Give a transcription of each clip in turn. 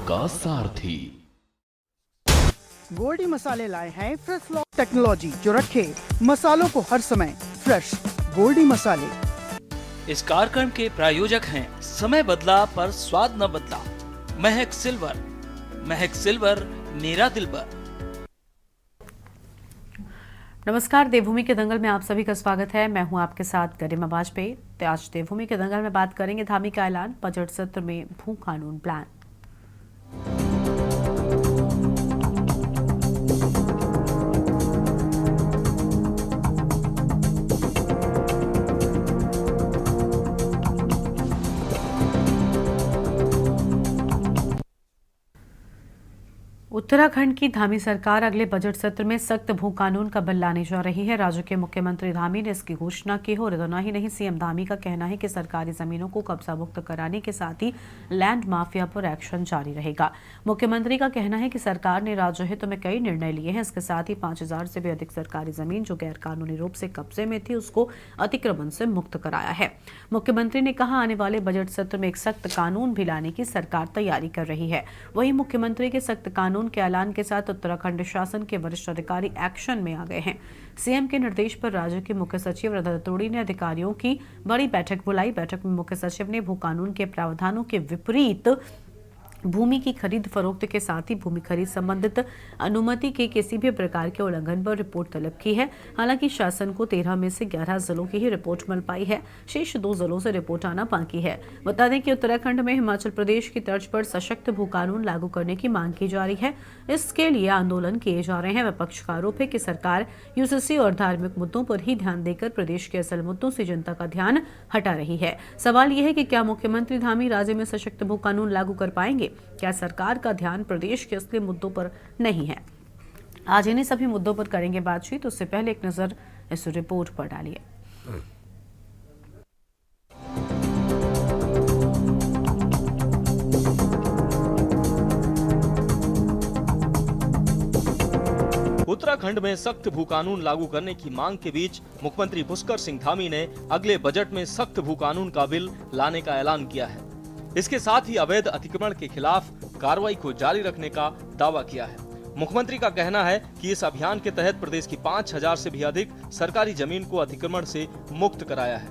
का सारथी। गोल्डी मसाले लाए हैं फ्रेश लॉक टेक्नोलॉजी जो रखे मसालों को हर समय फ्रेश। गोल्डी मसाले। इस कार्यक्रम के प्रायोजक हैं समय बदला पर स्वाद न बदला, महक सिल्वर। महक सिल्वर मेरा दिलबर। नमस्कार, देवभूमि के दंगल में आप सभी का स्वागत है। मैं हूं आपके साथ गरिमा वाजपेयी। तो आज देवभूमि के दंगल में बात करेंगे धामी का ऐलान, बजट सत्र में भू कानून प्लान। उत्तराखंड की धामी सरकार अगले बजट सत्र में सख्त भू कानून का बिल लाने जा रही है। राज्य के मुख्यमंत्री धामी ने इसकी घोषणा की है और इतना ही नहीं, सीएम धामी का कहना है कि सरकारी जमीनों को कब्जा मुक्त कराने के साथ ही लैंड माफिया पर एक्शन जारी रहेगा। मुख्यमंत्री का कहना है कि सरकार ने राज्य हित में कई निर्णय लिए हैं। इसके साथ ही 5000 से भी अधिक सरकारी जमीन जो गैर कानूनी रूप से कब्जे में थी उसको अतिक्रमण से मुक्त कराया है। मुख्यमंत्री ने कहा, आने वाले बजट सत्र में एक सख्त कानून भी लाने की सरकार तैयारी कर रही है। वहीं मुख्यमंत्री के सख्त कानून के ऐलान के साथ उत्तराखंड शासन के वरिष्ठ अधिकारी एक्शन में आ गए हैं। सीएम के निर्देश पर राज्य के मुख्य सचिव रतन तोड़ी ने अधिकारियों की बड़ी बैठक बुलाई। बैठक में मुख्य सचिव ने भू कानून के प्रावधानों के विपरीत भूमि की खरीद फरोख्त के साथ ही भूमि खरीद संबंधित अनुमति के किसी भी प्रकार के उल्लंघन पर रिपोर्ट तलब की है। हालांकि शासन को 13 में से 11 जिलों की ही रिपोर्ट मिल पाई है, शेष 2 जिलों से रिपोर्ट आना बाकी है। बता दें कि उत्तराखंड में हिमाचल प्रदेश की तर्ज पर सशक्त भू कानून लागू करने की मांग की जा रही है। इसके लिए आंदोलन किए जा रहे हैं। विपक्ष का आरोप है कि सरकार यूसीसी और धार्मिक मुद्दों पर ही ध्यान देकर प्रदेश के असल मुद्दों से जनता का ध्यान हटा रही है। सवाल यह है कि क्या मुख्यमंत्री धामी राज्य में सशक्त भू कानून लागू कर पाएंगे? क्या सरकार का ध्यान प्रदेश के असली मुद्दों पर नहीं है? आज इन्हीं सभी मुद्दों पर करेंगे बातचीत। उससे पहले एक नजर इस रिपोर्ट पर डालिए। उत्तराखंड में सख्त भू कानून लागू करने की मांग के बीच मुख्यमंत्री पुष्कर सिंह धामी ने अगले बजट में सख्त भू कानून का बिल लाने का ऐलान किया है। इसके साथ ही अवैध अतिक्रमण के खिलाफ कार्रवाई को जारी रखने का दावा किया है। मुख्यमंत्री का कहना है कि इस अभियान के तहत प्रदेश की 5000 से भी अधिक सरकारी जमीन को अतिक्रमण से मुक्त कराया है।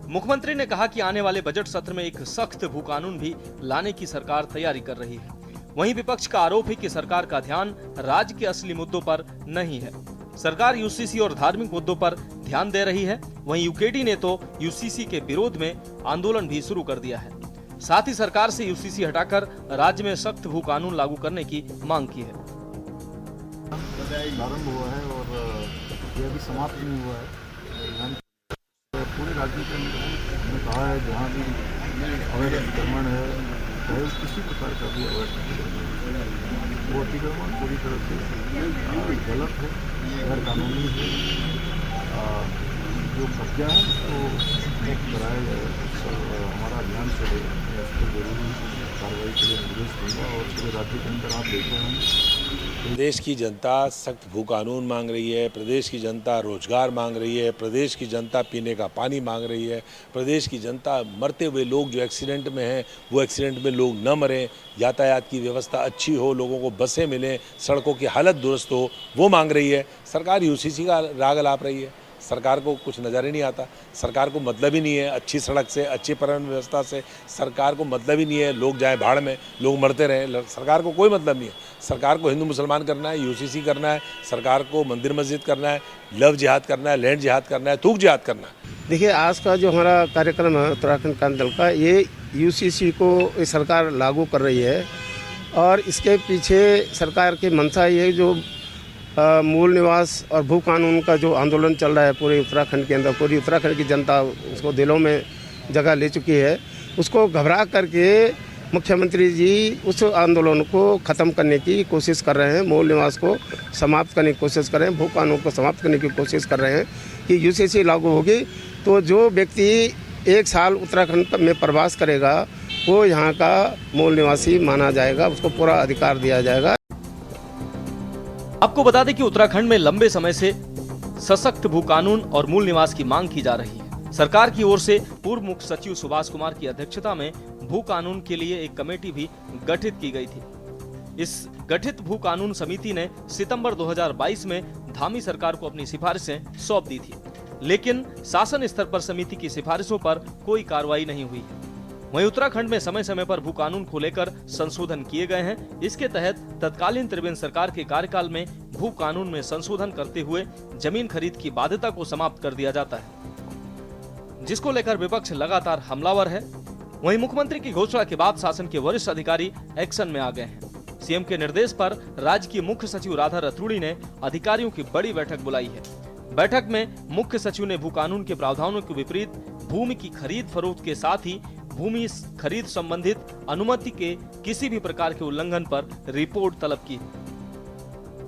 मुख्यमंत्री ने कहा कि आने वाले बजट सत्र में एक सख्त भू कानून भी लाने की सरकार तैयारी कर रही है। वहीं विपक्ष का आरोप है कि सरकार का ध्यान राज्य के असली मुद्दों पर नहीं है। सरकार यूसीसी और धार्मिक मुद्दों पर ध्यान दे रही है। वहीं यूकेडी ने तो यूसीसी के विरोध में आंदोलन भी शुरू कर दिया है। साथ ही सरकार से यूसीसी हटाकर राज्य में सख्त भू कानून लागू करने की मांग की है। प्रारंभ हुआ है और यह अभी समाप्त नहीं हुआ है। पूरे राज्य के अंदर हमने कहा है जहाँ भी अवैध अतिक्रमण है, चाहे किसी प्रकार का भी अवैध अतिक्रमण है, वो अतिक्रमण पूरी तरह से गलत है, गैर कानूनी है। जो कब्जा है उसको मुक्त कराया जाए। हमारा अभियान चलेगा, इस पर जरूरी कार्रवाई के लिए निर्देश दूंगा। और पूरे राज्य के अंदर आप देख रहे हैं, प्रदेश की जनता सख्त भू कानून मांग रही है, प्रदेश की जनता रोजगार मांग रही है, प्रदेश की जनता पीने का पानी मांग रही है, प्रदेश की जनता मरते हुए लोग जो एक्सीडेंट में हैं वो एक्सीडेंट में लोग न मरें, यातायात की व्यवस्था अच्छी हो, लोगों को बसें मिलें, सड़कों की हालत दुरुस्त हो, वो मांग रही है। सरकार यूसीसी का राग अलाप रही है। सरकार को कुछ नज़र ही नहीं आता। सरकार को मतलब ही नहीं है अच्छी सड़क से, अच्छी परिवहन व्यवस्था से। सरकार को मतलब ही नहीं है लोग जाए भाड़ में, लोग मरते रहें। सरकार को कोई मतलब नहीं है। सरकार को हिंदू मुसलमान करना है, यूसीसी करना है, सरकार को मंदिर मस्जिद करना है, लव जिहाद करना है, लैंड जिहाद करना है, थूक जिहाद करना है। देखिए, आज का जो हमारा कार्यक्रम है उत्तराखंड क्रांति दल का, ये यूसीसी को सरकार लागू कर रही है और इसके पीछे सरकार की मंशा ये जो मूल निवास और भू कानून का जो आंदोलन चल रहा है पूरे उत्तराखंड के अंदर, पूरी उत्तराखंड की जनता उसको दिलों में जगह ले चुकी है। उसको घबरा करके मुख्यमंत्री जी उस आंदोलन को ख़त्म करने की कोशिश कर रहे हैं, मूल निवास को समाप्त करने की कोशिश कर रहे हैं, भू कानून को समाप्त करने की कोशिश कर रहे हैं कि यूसीसी लागू होगी तो जो व्यक्ति 1 साल उत्तराखंड में प्रवास करेगा वो यहाँ का मूल निवासी माना जाएगा, उसको पूरा अधिकार दिया जाएगा। आपको बता दें कि उत्तराखंड में लंबे समय से सशक्त भू कानून और मूल निवास की मांग की जा रही है। सरकार की ओर से पूर्व मुख्य सचिव सुभाष कुमार की अध्यक्षता में भू कानून के लिए एक कमेटी भी गठित की गई थी। इस गठित भू कानून समिति ने सितंबर 2022 में धामी सरकार को अपनी सिफारिशें सौंप दी थी, लेकिन शासन स्तर पर समिति की सिफारिशों पर कोई कार्रवाई नहीं हुई। वहीं उत्तराखंड में समय समय पर भू कानून को लेकर संशोधन किए गए हैं। इसके तहत तत्कालीन त्रिवेंद्र सरकार के कार्यकाल में भू कानून में संशोधन करते हुए जमीन खरीद की बाध्यता को समाप्त कर दिया जाता है, जिसको लेकर विपक्ष लगातार हमलावर है। वहीं मुख्यमंत्री की घोषणा के बाद शासन के वरिष्ठ अधिकारी एक्शन में आ गए हैं। सीएम के निर्देश पर राज्य की मुख्य सचिव राधा रतूड़ी ने अधिकारियों की बड़ी बैठक बुलाई है। बैठक में मुख्य सचिव ने भू कानून के प्रावधानों के विपरीत भूमि की खरीद फरोख्त के साथ ही भूमि खरीद संबंधित अनुमति के किसी भी प्रकार के उल्लंघन पर रिपोर्ट तलब की।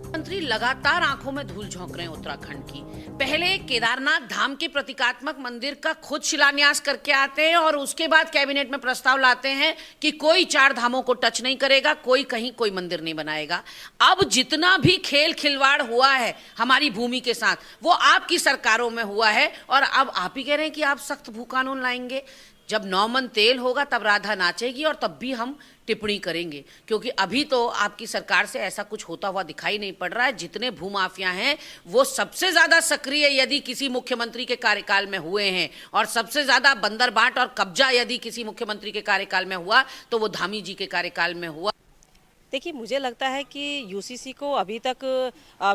मंत्री लगातार आंखों में धूल झोंक रहे हैं उत्तराखंड की। पहले केदारनाथ धाम के प्रतीकात्मक मंदिर का खुद शिलान्यास करके आते हैं और उसके बाद कैबिनेट में प्रस्ताव लाते हैं कि कोई 4 धामों को टच नहीं करेगा, कोई कहीं कोई मंदिर नहीं बनाएगा। अब जितना भी खेल खिलवाड़ हुआ है हमारी भूमि के साथ, वो आपकी सरकारों में हुआ है और अब आप ही कह रहे हैं कि आप सख्त भू कानून लाएंगे। जब 9 मन तेल होगा तब राधा नाचेगी और तब भी हम टिप्पणी करेंगे, क्योंकि अभी तो आपकी सरकार से ऐसा कुछ होता हुआ दिखाई नहीं पड़ रहा है। जितने भूमाफिया हैं वो सबसे ज्यादा सक्रिय यदि किसी मुख्यमंत्री के कार्यकाल में हुए हैं और सबसे ज्यादा बंदरबाट और कब्जा यदि किसी मुख्यमंत्री के कार्यकाल में हुआ तो वो धामी जी के कार्यकाल में हुआ। देखिए, मुझे लगता है कि यूसीसी को अभी तक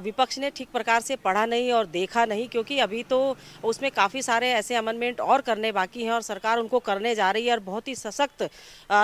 विपक्ष ने ठीक प्रकार से पढ़ा नहीं और देखा नहीं, क्योंकि अभी तो उसमें काफ़ी सारे ऐसे अमेंडमेंट और करने बाकी हैं और सरकार उनको करने जा रही है और बहुत ही सशक्त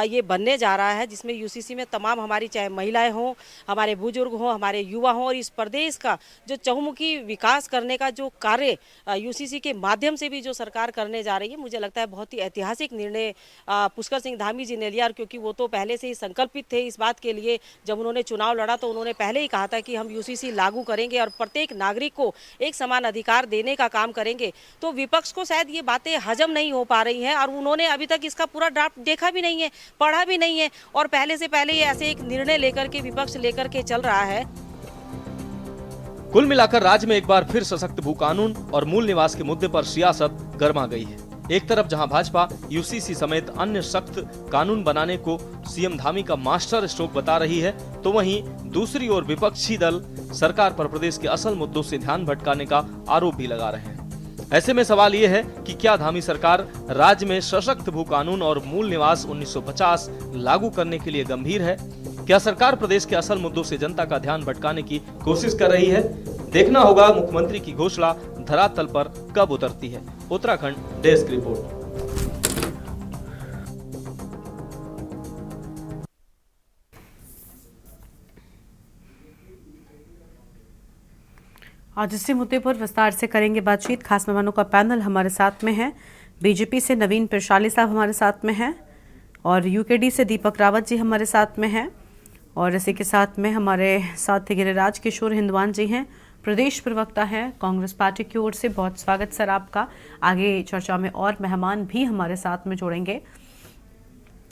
ये बनने जा रहा है, जिसमें यूसीसी में तमाम हमारी चाहे महिलाएं हों, हमारे बुजुर्ग हों, हमारे युवा हों और इस प्रदेश का जो चहुमुखी विकास करने का जो कार्य यूसीसी के माध्यम से भी जो सरकार करने जा रही है, मुझे लगता है बहुत ही ऐतिहासिक निर्णय पुष्कर सिंह धामी जी ने लिया। क्योंकि वो तो पहले से ही संकल्पित थे इस बात के लिए। जब उन्होंने चुनाव लड़ा तो उन्होंने पहले ही कहा था कि हम यूसीसी लागू करेंगे और प्रत्येक नागरिक को एक समान अधिकार देने का काम करेंगे। तो विपक्ष को शायद ये बातें हजम नहीं हो पा रही हैं और उन्होंने अभी तक इसका पूरा ड्राफ्ट देखा भी नहीं है, पढ़ा भी नहीं है और पहले से पहले ये ऐसे एक निर्णय लेकर के विपक्ष लेकर के चल रहा है। कुल मिलाकर राज्य में एक बार फिर सशक्त भू कानून और मूल निवास के मुद्दे पर सियासत गर्मा गई है। एक तरफ जहां भाजपा यूसीसी समेत अन्य सख्त कानून बनाने को सीएम धामी का मास्टर स्ट्रोक बता रही है, तो वहीं दूसरी ओर विपक्षी दल सरकार पर प्रदेश के असल मुद्दों से ध्यान भटकाने का आरोप भी लगा रहे हैं। ऐसे में सवाल ये है कि क्या धामी सरकार राज्य में सशक्त भू कानून और मूल निवास 1950 लागू करने के लिए गंभीर है? क्या सरकार प्रदेश के असल मुद्दों से जनता का ध्यान भटकाने की कोशिश कर रही है? देखना होगा मुख्यमंत्री की घोषणा धरातल पर कब उतरती है। Uttarakhand desk report. आज इसी मुद्दे पर विस्तार से करेंगे बातचीत। खास मेहमानों का पैनल हमारे साथ में है। बीजेपी से नवीन प्रशाली साहब हमारे साथ में हैं और यूकेडी से दीपक रावत जी हमारे साथ में हैं और इसी के साथ में हमारे साथ गिरिराज किशोर हिंदवान जी हैं, प्रदेश प्रवक्ता हैं कांग्रेस पार्टी की ओर से। बहुत स्वागत सर आपका। आगे चर्चा में और मेहमान भी हमारे साथ में जुड़ेंगे।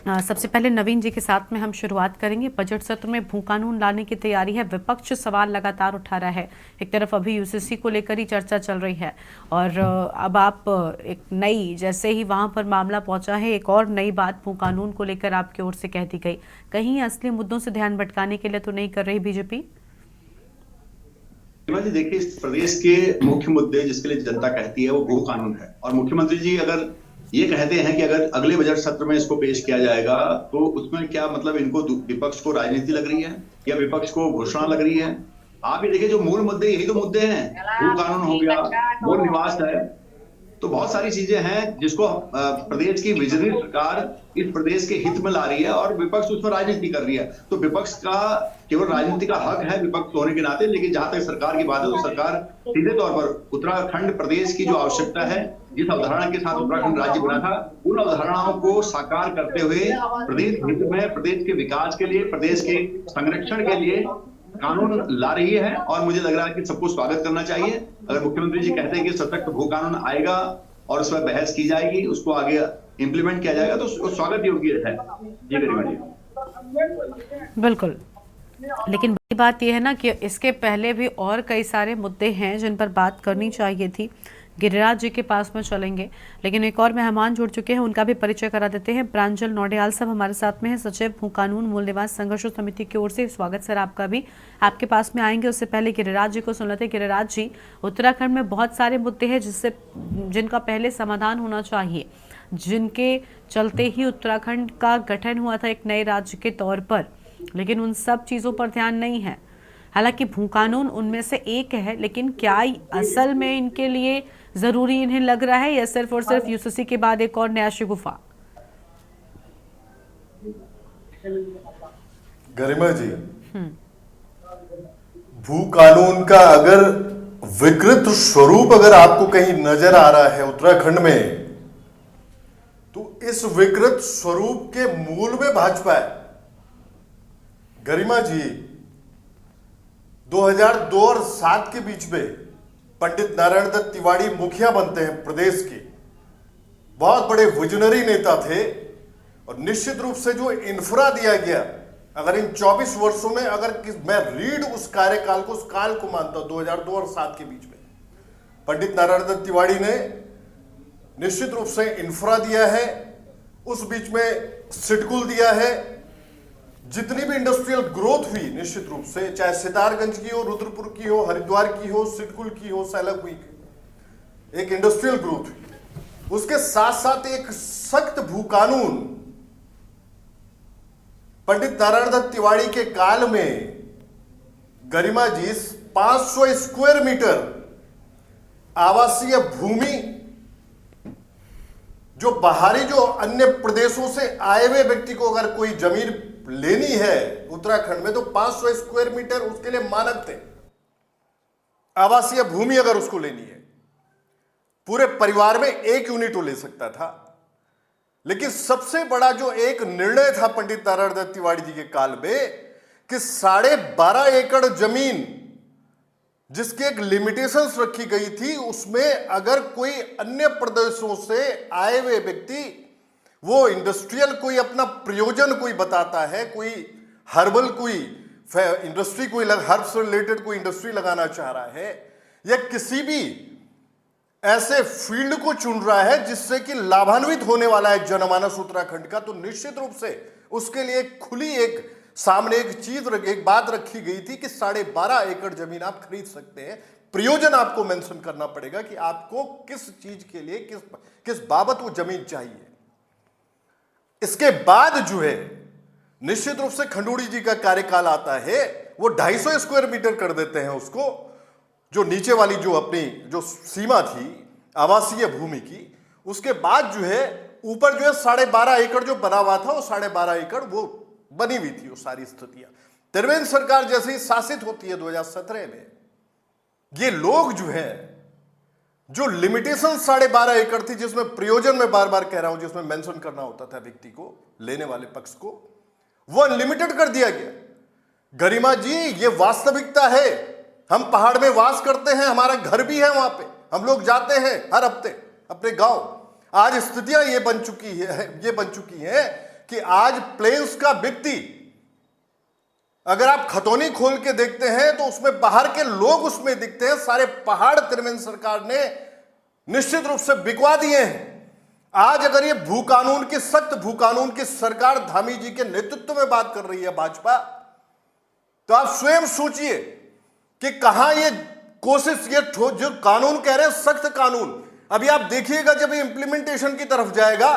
सबसे पहले नवीन जी के साथ में हम शुरुआत करेंगे। बजट सत्र में भू कानून लाने की तैयारी है, विपक्ष सवाल लगातार उठा रहा है। एक तरफ अभी यूसीसी को लेकर ही चर्चा चल रही है और अब आप एक नई, जैसे ही वहां पर मामला पहुंचा है, एक और नई बात भू कानून को लेकर आपकी ओर से कह दी गई। कहीं असली मुद्दों से ध्यान भटकाने के लिए तो नहीं कर रही बीजेपी? देखिए, इस प्रदेश के मुख्य मुद्दे जिसके लिए जनता कहती है वो भू कानून है और मुख्यमंत्री जी अगर ये कहते हैं कि अगर अगले बजट सत्र में इसको पेश किया जाएगा तो उसमें क्या मतलब इनको विपक्ष को राजनीति लग रही है या विपक्ष को घोषणा लग रही है? आप ये देखिए, जो मूल मुद्दे यही तो मुद्दे हैं। भू कानून हो गया, मूल निवास है, तो बहुत सारी चीजें हैं जिसको प्रदेश की विजनरी सरकार इस प्रदेश के हित में ला रही है और विपक्ष उस पर राजनीति कर रही है। तो विपक्ष का केवल राजनीति का हक है विपक्ष होने के नाते, लेकिन जहां तक सरकार की बात है तो सरकार सीधे तौर पर उत्तराखंड प्रदेश की जो आवश्यकता है, जिस अवधारणा के साथ उत्तराखंड राज्य बना था, उन अवधारणाओं को साकार करते हुए प्रदेश हित में, प्रदेश के विकास के लिए, प्रदेश के संरक्षण के लिए कानून ला रही है और मुझे लग रहा है कि सबको स्वागत करना चाहिए। अगर मुख्यमंत्री जी कहते हैं कि सशक्त भू कानून आएगा और उस पर बहस की जाएगी, उसको आगे इंप्लीमेंट किया जाएगा तो स्वागत योग्य है। जी गरिमा जी। बिल्कुल, लेकिन बड़ी बात यह है ना कि इसके पहले भी और कई सारे मुद्दे हैं जिन पर बात करनी चाहिए थी। गिरिराज जी के पास में चलेंगे, लेकिन एक और मेहमान जुड़ चुके हैं, उनका भी परिचय करा देते हैं। प्रांजल नौडियाल साहब हमारे साथ में है, सचिव भू कानून मूल निवास संघर्ष समिति की ओर से। स्वागत सर आपका भी। आपके पास में आएंगे, उससे पहले गिरिराज जी को सुन लेते हैं। गिरिराज जी, उत्तराखंड में बहुत सारे मुद्दे हैं जिनका पहले समाधान होना चाहिए, जिनके चलते ही उत्तराखंड का गठन हुआ था एक नए राज्य के तौर पर, लेकिन उन सब चीजों पर ध्यान नहीं है। हालांकि भू कानून उनमें से एक है, लेकिन क्या असल में इनके लिए जरूरी इन्हें लग रहा है, या सिर्फ और सिर्फ यूसीसी के बाद एक और नया शगुफा? गरिमा जी, भू कानून का अगर विकृत स्वरूप अगर आपको कहीं नजर आ रहा है उत्तराखंड में, तो इस विकृत स्वरूप के मूल में भाजपा है। गरिमा जी, 2002 और 2007 के बीच में पंडित नारायण दत्त तिवारी मुखिया बनते हैं प्रदेश के। बहुत बड़े विजनरी नेता थे, और निश्चित रूप से जो इंफ्रा दिया गया, अगर इन 24 वर्षों में अगर मैं रीड उस कार्यकाल को, उस काल को मानता हूं 2002 और 2007 के बीच में पंडित नारायण दत्त तिवारी ने निश्चित रूप से इंफ्रा दिया है, उस बीच में सिडकुल दिया है। जितनी भी इंडस्ट्रियल ग्रोथ हुई निश्चित रूप से, चाहे सितारगंज की हो, रुद्रपुर की हो, हरिद्वार की हो, सिडकुल की हो, सैलक हुई, एक इंडस्ट्रियल ग्रोथ हुई। उसके साथ साथ एक सख्त भू कानून पंडित नारायण दत्त तिवारी के काल में, गरिमा जी, 500 स्क्वायर मीटर आवासीय भूमि जो बाहरी, जो अन्य प्रदेशों से आए हुए व्यक्ति को अगर कोई जमीन लेनी है उत्तराखंड में, तो 500 स्क्वायर मीटर उसके लिए मानक थे। आवासीय भूमि अगर उसको लेनी है, पूरे परिवार में 1 यूनिट वो ले सकता था। लेकिन सबसे बड़ा जो एक निर्णय था पंडित नारायण दत्त तिवारी जी के काल में, कि 12.5 एकड़ जमीन जिसकी एक लिमिटेशंस रखी गई थी, उसमें अगर कोई अन्य प्रदेशों से आए हुए व्यक्ति वो इंडस्ट्रियल कोई अपना प्रयोजन कोई बताता है, कोई हर्बल कोई इंडस्ट्री, कोई हर्ब से रिलेटेड कोई इंडस्ट्री लगाना चाह रहा है, या किसी भी ऐसे फील्ड को चुन रहा है जिससे कि लाभान्वित होने वाला है जनमानस उत्तराखंड का, तो निश्चित रूप से उसके लिए खुली एक सामने एक बात रखी गई थी कि 12.5 एकड़ जमीन आप खरीद सकते हैं। प्रयोजन आपको मेंशन करना पड़ेगा कि आपको किस चीज के लिए, किस बाबत वो जमीन चाहिए। इसके बाद जो है निश्चित रूप से खंडूड़ी जी का कार्यकाल आता है, वो 250 स्क्वायर मीटर कर देते हैं उसको, जो नीचे वाली जो अपनी जो सीमा थी आवासीय भूमि की। उसके बाद जो है ऊपर जो है 12.5 एकड़ जो बना हुआ था, वो 12.5 एकड़ वो बनी हुई थी। वो सारी स्थितियां त्रिवेंद्र सरकार जैसे ही शासित होती है 2017 में, ये लोग जो है, जो लिमिटेशन 12.5 एकड़ थी, जिसमें प्रयोजन में बार बार कह रहा हूं, जिसमें मेंशन करना होता था व्यक्ति को, लेने वाले पक्ष को, वो अनलिमिटेड कर दिया गया। गरिमा जी, ये वास्तविकता है। हम पहाड़ में वास करते हैं, हमारा घर भी है वहां पे, हम लोग जाते हैं हर हफ्ते अपने गांव। आज स्थितियां ये बन चुकी है कि आज प्लेन्स का व्यक्ति, अगर आप खतौनी खोल के देखते हैं तो उसमें बाहर के लोग उसमें दिखते हैं। सारे पहाड़ त्रिवेंद्र सरकार ने निश्चित रूप से बिकवा दिए हैं। आज अगर ये भू कानून की, सख्त भू कानून की सरकार धामी जी के नेतृत्व में बात कर रही है भाजपा, तो आप स्वयं सोचिए कि कहां ये कोशिश, ये जो कानून कह रहे हैं सख्त कानून, अभी आप देखिएगा जब ये इंप्लीमेंटेशन की तरफ जाएगा,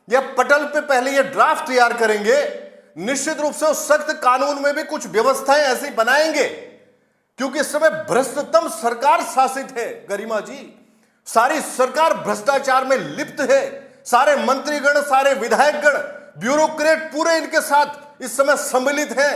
या पटल पे पहले ये ड्राफ्ट तैयार करेंगे, निश्चित रूप से उस सख्त कानून में भी कुछ व्यवस्थाएं ऐसी बनाएंगे, क्योंकि इस समय भ्रष्टतम सरकार शासित है। गरिमा जी, सारी सरकार भ्रष्टाचार में लिप्त है। सारे मंत्रीगण, सारे विधायकगण, ब्यूरोक्रेट पूरे इनके साथ इस समय सम्मिलित हैं,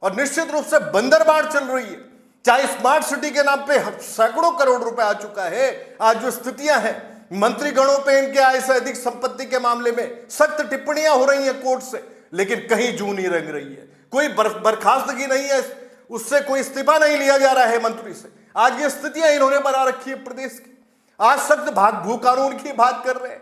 और निश्चित रूप से बंदरबांट चल रही है। चाहे स्मार्ट सिटी के नाम पे सैकड़ों करोड़ रुपए आ चुका है। आज जो स्थितियां हैं, मंत्रीगणों पे इनके आय से अधिक संपत्ति के मामले में सख्त टिप्पणियां हो रही हैं कोर्ट से, लेकिन कहीं जू नहीं रंग रही है, कोई बर्खास्तगी नहीं है, उससे कोई इस्तीफा नहीं लिया जा रहा है मंत्री से। आज ये स्थितियां इन्होंने बना रखी है प्रदेश की। आज सख्त भू कानून की बात कर रहे हैं।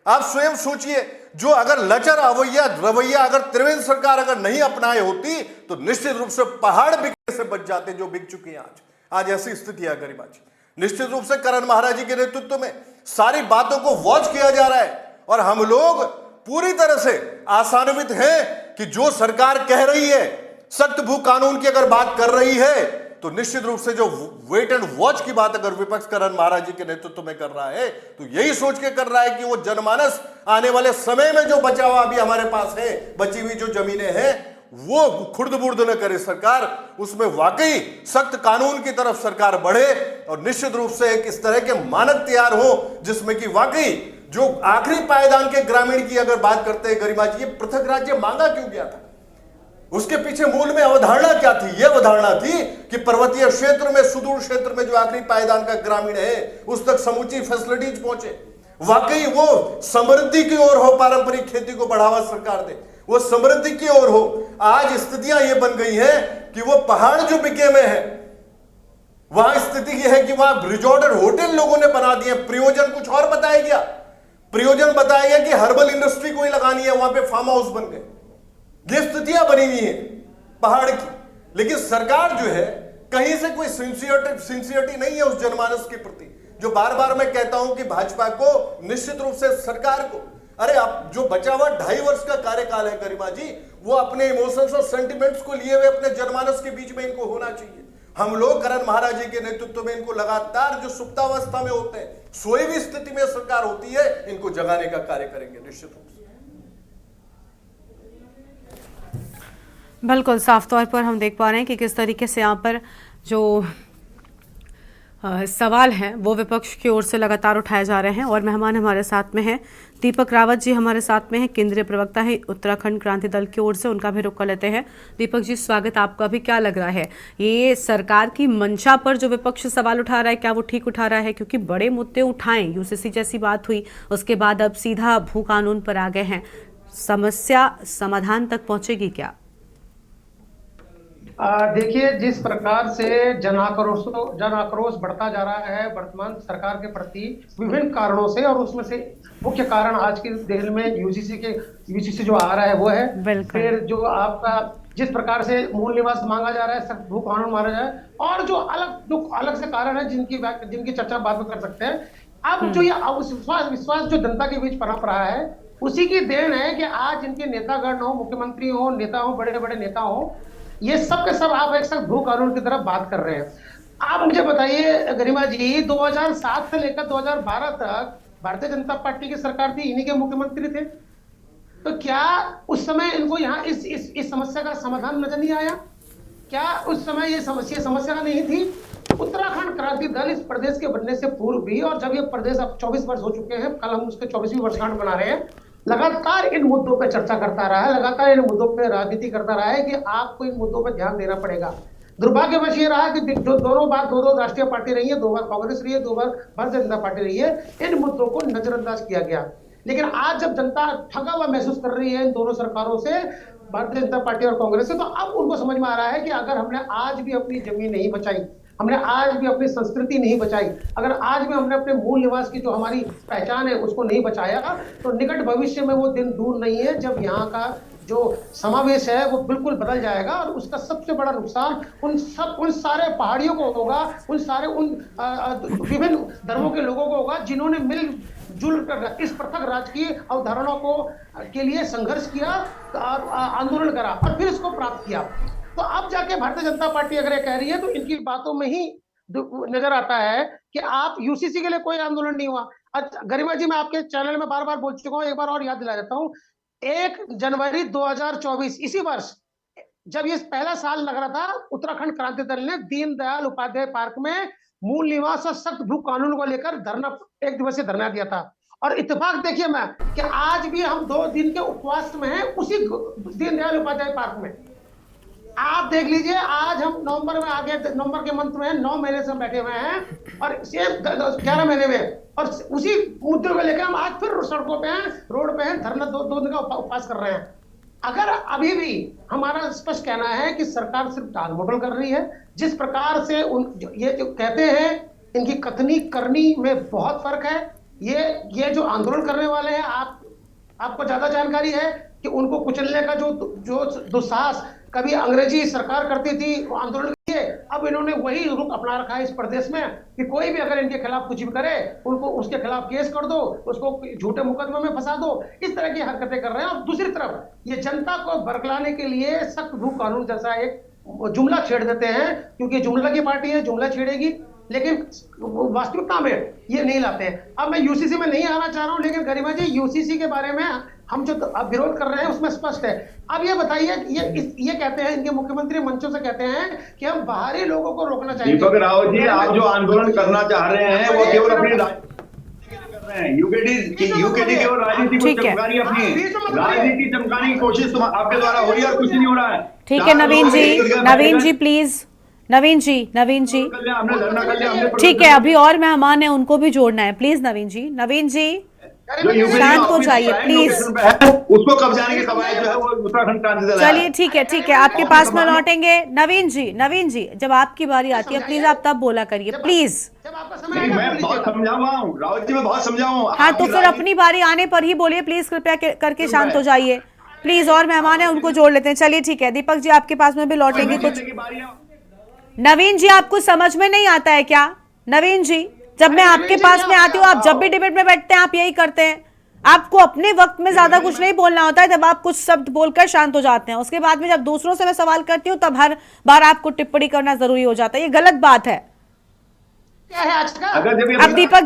आप स्वयं सोचिए, जो अगर लचर रवैया अगर त्रिवेंद्र सरकार अगर नहीं अपनाए होती, तो निश्चित रूप से पहाड़ बिकने से बच जाते, जो बिक चुके हैं आज। आज ऐसी स्थिति है गरिमा जी। निश्चित रूप से करण महाराज जी के नेतृत्व में सारी बातों को वॉच किया जा रहा है और हम लोग पूरी तरह से आशान्वित हैं कि जो सरकार कह रही है, सख्त भू कानून की अगर बात कर रही है, तो निश्चित रूप से जो वेट एंड वॉच की बात अगर विपक्ष करण महाराज जी के नेतृत्व में कर रहा है, तो यही सोच के कर रहा है कि वो जनमानस आने वाले समय में जो बचा हुआ अभी हमारे पास है, बची हुई जो जमीनें हैं, वो खुर्द बुर्द न करे सरकार, उसमें वाकई सख्त कानून की तरफ सरकार बढ़े और निश्चित रूप से एक इस तरह के मानक तैयार हो जिसमें कि वाकई जो आखिरी पायदान के ग्रामीण की अगर बात करते हैं गरिमा जी, ये पृथक राज्य मांगा क्यों गया था, उसके पीछे मूल में अवधारणा क्या थी? यह अवधारणा थी कि पर्वतीय क्षेत्र में, सुदूर क्षेत्र में जो आखिरी पायदान का ग्रामीण है, उस तक समूची फैसिलिटीज पहुंचे, वाकई वो समृद्धि की ओर हो, पारंपरिक खेती को बढ़ावा सरकार दे, वो समृद्धि की ओर हो। आज स्थितियां ये बन गई हैं कि वो पहाड़ जो बिके में है, वहां स्थिति यह है कि वहां रिजॉर्ट और होटल लोगों ने बना दिए। प्रयोजन कुछ और बताया गया, प्रयोजन बताया गया कि हर्बल इंडस्ट्री कोई लगानी है, वहां पे फार्म हाउस बन गए। ये स्थितियां बनी हुई हैं पहाड़ की, लेकिन सरकार जो है कहीं से कोई सिंसियरिटी नहीं है उस जनमानस के प्रति। जो बार बार मैं कहता हूं कि भाजपा को, निश्चित रूप से सरकार को, अरे अब जो बचा हुआ 2.5 वर्ष का कार्यकाल है गरिमा जी, वो अपने इमोशंस और सेंटिमेंट्स को लिए हुए अपने जनमानस के बीच में इनको होना चाहिए। हम लोग करण महाराज जी के नेतृत्व में इनको लगातार जो सुप्तावस्था में होते हैं, सोई हुई स्थिति में सरकार होती है, इनको जगाने का कार्य करेंगे निश्चित रूप से। बिल्कुल साफ तौर पर हम देख पा रहे हैं कि किस तरीके से यहाँ पर जो सवाल हैं वो विपक्ष की ओर से लगातार उठाए जा रहे हैं। और मेहमान हमारे साथ में हैं दीपक रावत जी, हमारे साथ में हैं, केंद्रीय प्रवक्ता है उत्तराखंड क्रांति दल की ओर से, उनका भी रुख कर लेते हैं। दीपक जी स्वागत आपका भी। क्या लग रहा है ये सरकार की मंशा पर जो विपक्ष सवाल उठा रहा है, क्या वो ठीक उठा रहा है? क्योंकि बड़े मुद्दे उठाएं, यूसीसी जैसी बात हुई, उसके बाद अब सीधा भू कानून पर आ गए हैं, समस्या समाधान तक पहुंचेगी क्या? देखिए, जिस प्रकार से जन आक्रोश बढ़ता जा रहा है वर्तमान सरकार के प्रति विभिन्न कारणों से, और उसमें से मुख्य कारण आज के दिन में यूसीसी जो आ रहा है वो है। फिर जो आपका जिस प्रकार से मूल निवास मांगा जा रहा है, भू कानून मांगा जा रहा है, और जो अलग से कारण है जिनकी चर्चा बाद में कर सकते हैं। अब जो ये विश्वास जो जनता के बीच पनप रहा है, उसी की देन है कि आज इनके नेतागण हो, मुख्यमंत्री हो, नेता हो, बड़े बड़े नेता हो, ये सब के सब आप एक साथ भू कानून की तरफ बात कर रहे हैं। आप मुझे बताइए गरिमा जी, 2007 से लेकर 2012 तक भारतीय जनता पार्टी की सरकार थी, इन्हीं के मुख्यमंत्री थे, तो क्या उस समय इनको यहाँ इस समस्या का समाधान नजर नहीं आया? क्या उस समय ये समस्या नहीं थी? उत्तराखंड क्रांति दल इस प्रदेश के बनने से पूर्व भी, और जब ये प्रदेश अब 24 वर्ष हो चुके हैं, कल हम उसके 24वीं वर्षगांठ मना रहे हैं, लगातार इन मुद्दों पर चर्चा करता रहा है, लगातार इन मुद्दों पर राजनीति करता रहा है कि आपको इन मुद्दों पर ध्यान देना पड़ेगा। दुर्भाग्यवश ये रहा कि जो दो राष्ट्रीय पार्टी रही है, 2 बार कांग्रेस रही है, 2 बार भारतीय जनता पार्टी रही है, इन मुद्दों को नजरअंदाज किया गया। लेकिन आज जब जनता ठगा हुआ महसूस कर रही है इन दोनों सरकारों से, भारतीय जनता पार्टी और कांग्रेस से, तो अब उनको समझ में आ रहा है कि अगर हमने आज भी अपनी जमीन नहीं बचाई, हमने आज भी अपनी संस्कृति नहीं बचाई, अगर आज भी हमने अपने मूल निवास की जो हमारी पहचान है उसको नहीं बचाया, तो निकट भविष्य में वो दिन दूर नहीं है जब यहाँ का जो समावेश है वो बिल्कुल बदल जाएगा, और उसका सबसे बड़ा नुकसान उन सारे पहाड़ियों को होगा, उन विभिन्न धर्मों के लोगों को होगा जिन्होंने मिलजुल कर इस पृथक राज्य की अवधारणा के लिए संघर्ष किया, आंदोलन करा और फिर इसको प्राप्त किया। तो अब जाके भारतीय जनता पार्टी अगर ये कह रही है, तो इनकी बातों में ही नजर आता है कि आप यूसीसी के लिए कोई आंदोलन नहीं हुआ। गरिमा जी, मैं आपके चैनल में बार बार बोल चुका हूं, एक बार और याद दिला देता हूं। 1 जनवरी 2024 इसी वर्ष, जब ये पहला साल लग रहा था, उत्तराखंड क्रांति दल ने दीनदयाल उपाध्याय पार्क में मूल निवास और सख्त भू कानून को लेकर एक दिवसीय धरना दिया था। और इत्तेफाक देखिए मैं कि आज भी हम 2 दिन के उपवास में हैं उसी दीनदयाल उपाध्याय पार्क में। आप देख लीजिए, आज हम नवंबर में आ गए, नवंबर के मंथ में है, 9 महीने से हम बैठे हुए हैं और 11 महीने में, और उसी मुद्दे को लेकर हम आज फिर सड़कों पे हैं, रोड पे हैं, धरना 2 दिन का उपवास कर रहे हैं। अगर अभी भी हमारा स्पष्ट कहना है कि सरकार सिर्फ टाल मटोल कर रही है, जिस प्रकार से ये जो कहते हैं, इनकी कथनी करनी में बहुत फर्क है। ये जो आंदोलन करने वाले हैं, आपको ज्यादा जानकारी है कि उनको कुचलने का जो दुस्साहस कभी अंग्रेजी सरकार करती थी आंदोलन के लिए, अब इन्होंने वही रुख अपना रखा है इस प्रदेश में कि कोई भी अगर इनके खिलाफ कुछ भी करे उनको उसके खिलाफ केस कर दो, उसको झूठे मुकदमे में फंसा दो, इस तरह की हरकतें कर रहे हैं। और दूसरी तरफ ये जनता को बरगलाने के लिए सख्त भू कानून जैसा एक जुमला छेड़ देते हैं, क्योंकि जुमला की पार्टी है, जुमला छेड़ेगी, लेकिन वास्तविकता में ये नहीं लाते हैं। अब मैं यूसीसी में नहीं आना चाह रहा हूं, लेकिन गरिमा जी यूसीसी के बारे में हम जो विरोध कर रहे हैं उसमें स्पष्ट है। अब ये बताइए, ये कहते हैं, इनके मुख्यमंत्री मंचों से कहते हैं कि हम बाहरी लोगों को रोकना चाहेंगे। दीपक रावत जी, आप जो आंदोलन करना चाह रहे हैं वो केवल अपनी कर रहे हैं। यूकेडी केवल राजनीति को चमकाने, अपनी राजनीति चमकाने की कोशिश आपके द्वारा हो रही है और कुछ नहीं हो रहा है। ठीक है नवीन जी प्लीज, नवीन जी ठीक है, अभी और मेहमान हैं, उनको भी जोड़ना है। प्लीज नवीन जी शांत हो जाइए प्लीज। उसको कब्जाने की कवायद जो है वो उत्तराखंड क्रांति दल। चलिए ठीक है आपके पास में लौटेंगे। नवीन जी जब आपकी बारी आती है प्लीज आप तब बोला करिए प्लीज। मैं बहुत समझा हुआ हूँ रावत जी, मैं बहुत समझा हूँ। हाँ तो फिर अपनी बारी आने पर ही बोलिए प्लीज, कृपया करके शांत हो जाइए प्लीज। और मेहमान है उनको जोड़ लेते हैं। चलिए ठीक है, दीपक जी आपके पास में भी लौटेंगे कुछ। नवीन जी आपको समझ में नहीं आता है क्या? नवीन जी जब मैं आपके पास में आती हूँ, आप जब भी डिबेट में बैठते हैं आप यही करते हैं। आपको अपने वक्त में ज्यादा कुछ नहीं बोलना होता है, जब आप कुछ शब्द बोलकर शांत हो जाते हैं। उसके बाद में जब दूसरों से मैं सवाल करती हूँ तब हर बार आपको टिप्पणी करना जरूरी हो जाता है। ये गलत बात है। अब दीपक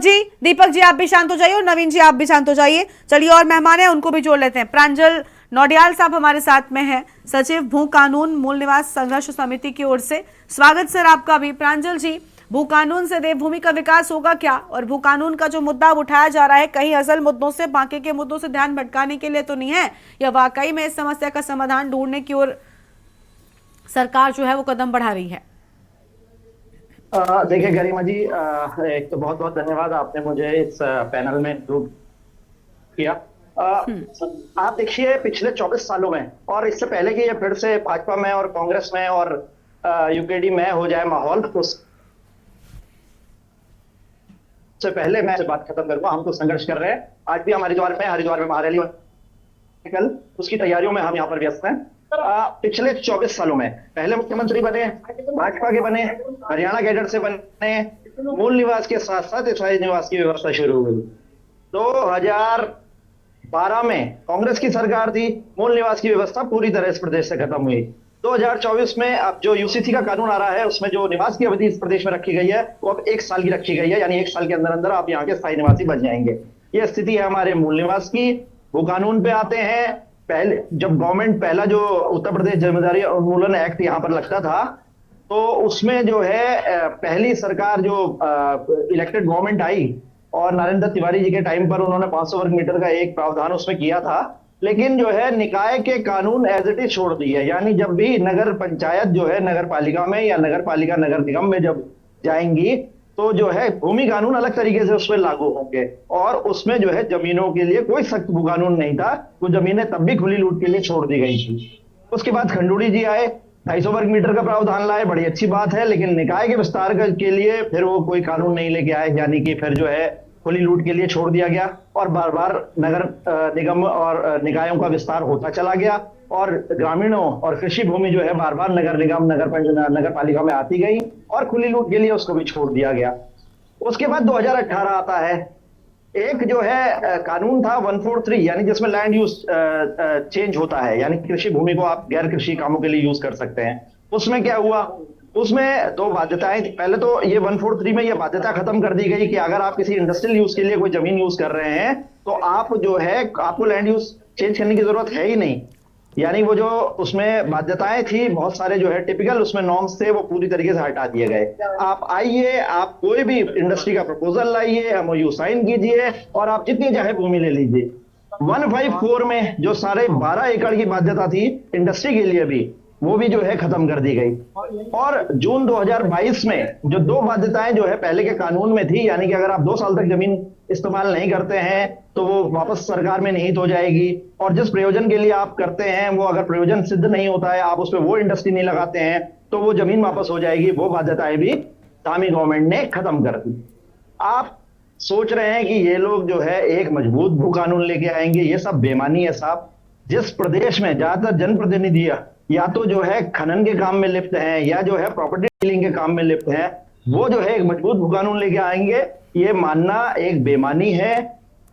जी आप भी शांत हो जाइए और नवीन जी आप भी शांत हो जाइए। चलिए और मेहमान है उनको भी जोड़ लेते हैं। प्रांजल नौडियाल साहब हमारे साथ में है, सचिव भू कानून मूल निवास संघर्ष समिति की ओर से। स्वागत सर आपका भी। प्रांजल जी, भू कानून से देवभूमि का विकास होगा क्या? और भू कानून का जो मुद्दा उठाया जा रहा है कहीं असल मुद्दों से, बाकी के मुद्दों से ध्यान भटकाने के लिए तो नहीं है, या वाकई में इस समस्या का समाधान ढूंढने की ओर सरकार जो है वो कदम बढ़ा रही है? देखिए गरिमा जी, एक तो बहुत बहुत धन्यवाद, आपने मुझे इस पैनल में इंक्लूड किया। आप देखिए पिछले 24 सालों में, और इससे पहले कि ये फिर से भाजपा में और कांग्रेस में और यूकेडी में हो जाए माहौल, तो उससे पहले मैं बात खत्म करूंगा। हम तो संघर्ष कर रहे हैं, आज भी हम हरिद्वार में महारैली कल, उसकी तैयारियों में हम यहाँ पर व्यस्त हैं। पिछले 24 सालों में पहले मुख्यमंत्री बने, भाजपा के बने, हरियाणा कैडर से बने, मूल निवास के साथ साथ स्थायी निवास की व्यवस्था शुरू हुई। 2012 में कांग्रेस की सरकार थी, मूल निवास की व्यवस्था पूरी तरह इस प्रदेश से खत्म हुई। 2024 में अब जो यूसीसी का कानून आ रहा है उसमें जो निवास की अवधि इस प्रदेश में रखी गई है वो अब 1 साल की रखी गई है, यानी 1 साल के अंदर अंदर आप यहाँ के स्थायी निवासी बन जाएंगे। ये स्थिति है हमारे मूल निवास की। वो कानून पे आते हैं, पहले जब गवर्नमेंट पहला जो उत्तर प्रदेश जिम्मेदारी उन्मूलन एक्ट यहाँ पर लगता था, तो उसमें जो है पहली सरकार जो इलेक्टेड गवर्नमेंट आई और नरेंद्र तिवारी जी के टाइम पर उन्होंने 500 वर्ग मीटर का एक प्रावधान उसमें किया था, लेकिन जो है निकाय के कानून एज इट इज छोड़ दिए। यानी जब भी नगर पंचायत जो है नगर पालिका में या नगर पालिका नगर निगम में जब जाएंगी तो जो है भूमि कानून अलग तरीके से उसमें लागू होंगे, और उसमें जो है जमीनों के लिए कोई सख्त भू कानून नहीं था। वो जमीनें तब भी खुली लूट के लिए छोड़ दी गई थी। उसके बाद खंडूड़ी जी आए, 250 वर्ग मीटर का प्रावधान लाए, बड़ी अच्छी बात है, लेकिन निकाय के विस्तार के लिए फिर वो कोई कानून नहीं लेके आए, यानी कि फिर जो है खुली लूट के लिए छोड़ दिया गया और बार बार नगर निगम और निकायों का विस्तार होता चला गया और ग्रामीणों और कृषि भूमि जो है बार बार नगर निगम नगर पालिका में आती गई और खुली लूट के लिए उसको भी छोड़ दिया गया। उसके बाद 2018 आता है, एक जो है कानून था 143, यानी जिसमें लैंड यूज चेंज होता है, यानी कृषि भूमि को आप गैर कृषि कामों के लिए यूज कर सकते हैं। उसमें क्या हुआ, उसमें 2 बाध्यताएं। पहले तो ये 143 में ये बाध्यता खत्म कर दी गई कि अगर आप किसी इंडस्ट्रियल यूज के लिए कोई जमीन यूज कर रहे हैं तो आप जो है आपको लैंड यूज चेंज करने की जरूरत है ही नहीं। यानी वो जो उसमें बाध्यताएं थी, बहुत सारे जो है टिपिकल उसमें नॉर्म्स थे, वो पूरी तरीके से हटा दिए गए। आप आइए, आप कोई भी इंडस्ट्री का प्रपोजल लाइए, एमओयू साइन कीजिए और आप जितनी चाहे भूमि ले लीजिए। 154 में जो सारे 12 एकड़ की बाध्यता थी इंडस्ट्री के लिए भी, वो भी जो है खत्म कर दी गई। और जून 2022 में जो 2 बाध्यताएं जो है पहले के कानून में थी, यानी कि अगर आप 2 साल तक जमीन इस्तेमाल नहीं करते हैं तो वो वापस सरकार में निहित हो जाएगी, और जिस प्रयोजन के लिए आप करते हैं वो अगर प्रयोजन सिद्ध नहीं होता है, आप उसमें वो इंडस्ट्री नहीं लगाते हैं तो वो जमीन वापस हो जाएगी। वो बाध्यताएं भी धामी गवर्नमेंट ने खत्म कर दी। आप सोच रहे हैं कि ये लोग जो है एक मजबूत भू कानून लेके आएंगे, ये सब बेमानी है साहब। जिस प्रदेश में ज्यादातर जनप्रतिनिधि या तो जो है खनन के काम में लिप्त हैं या जो है प्रॉपर्टी डीलिंग के काम में लिप्त हैं, वो जो है एक मजबूत भू कानून लेके आएंगे, ये मानना एक बेईमानी है।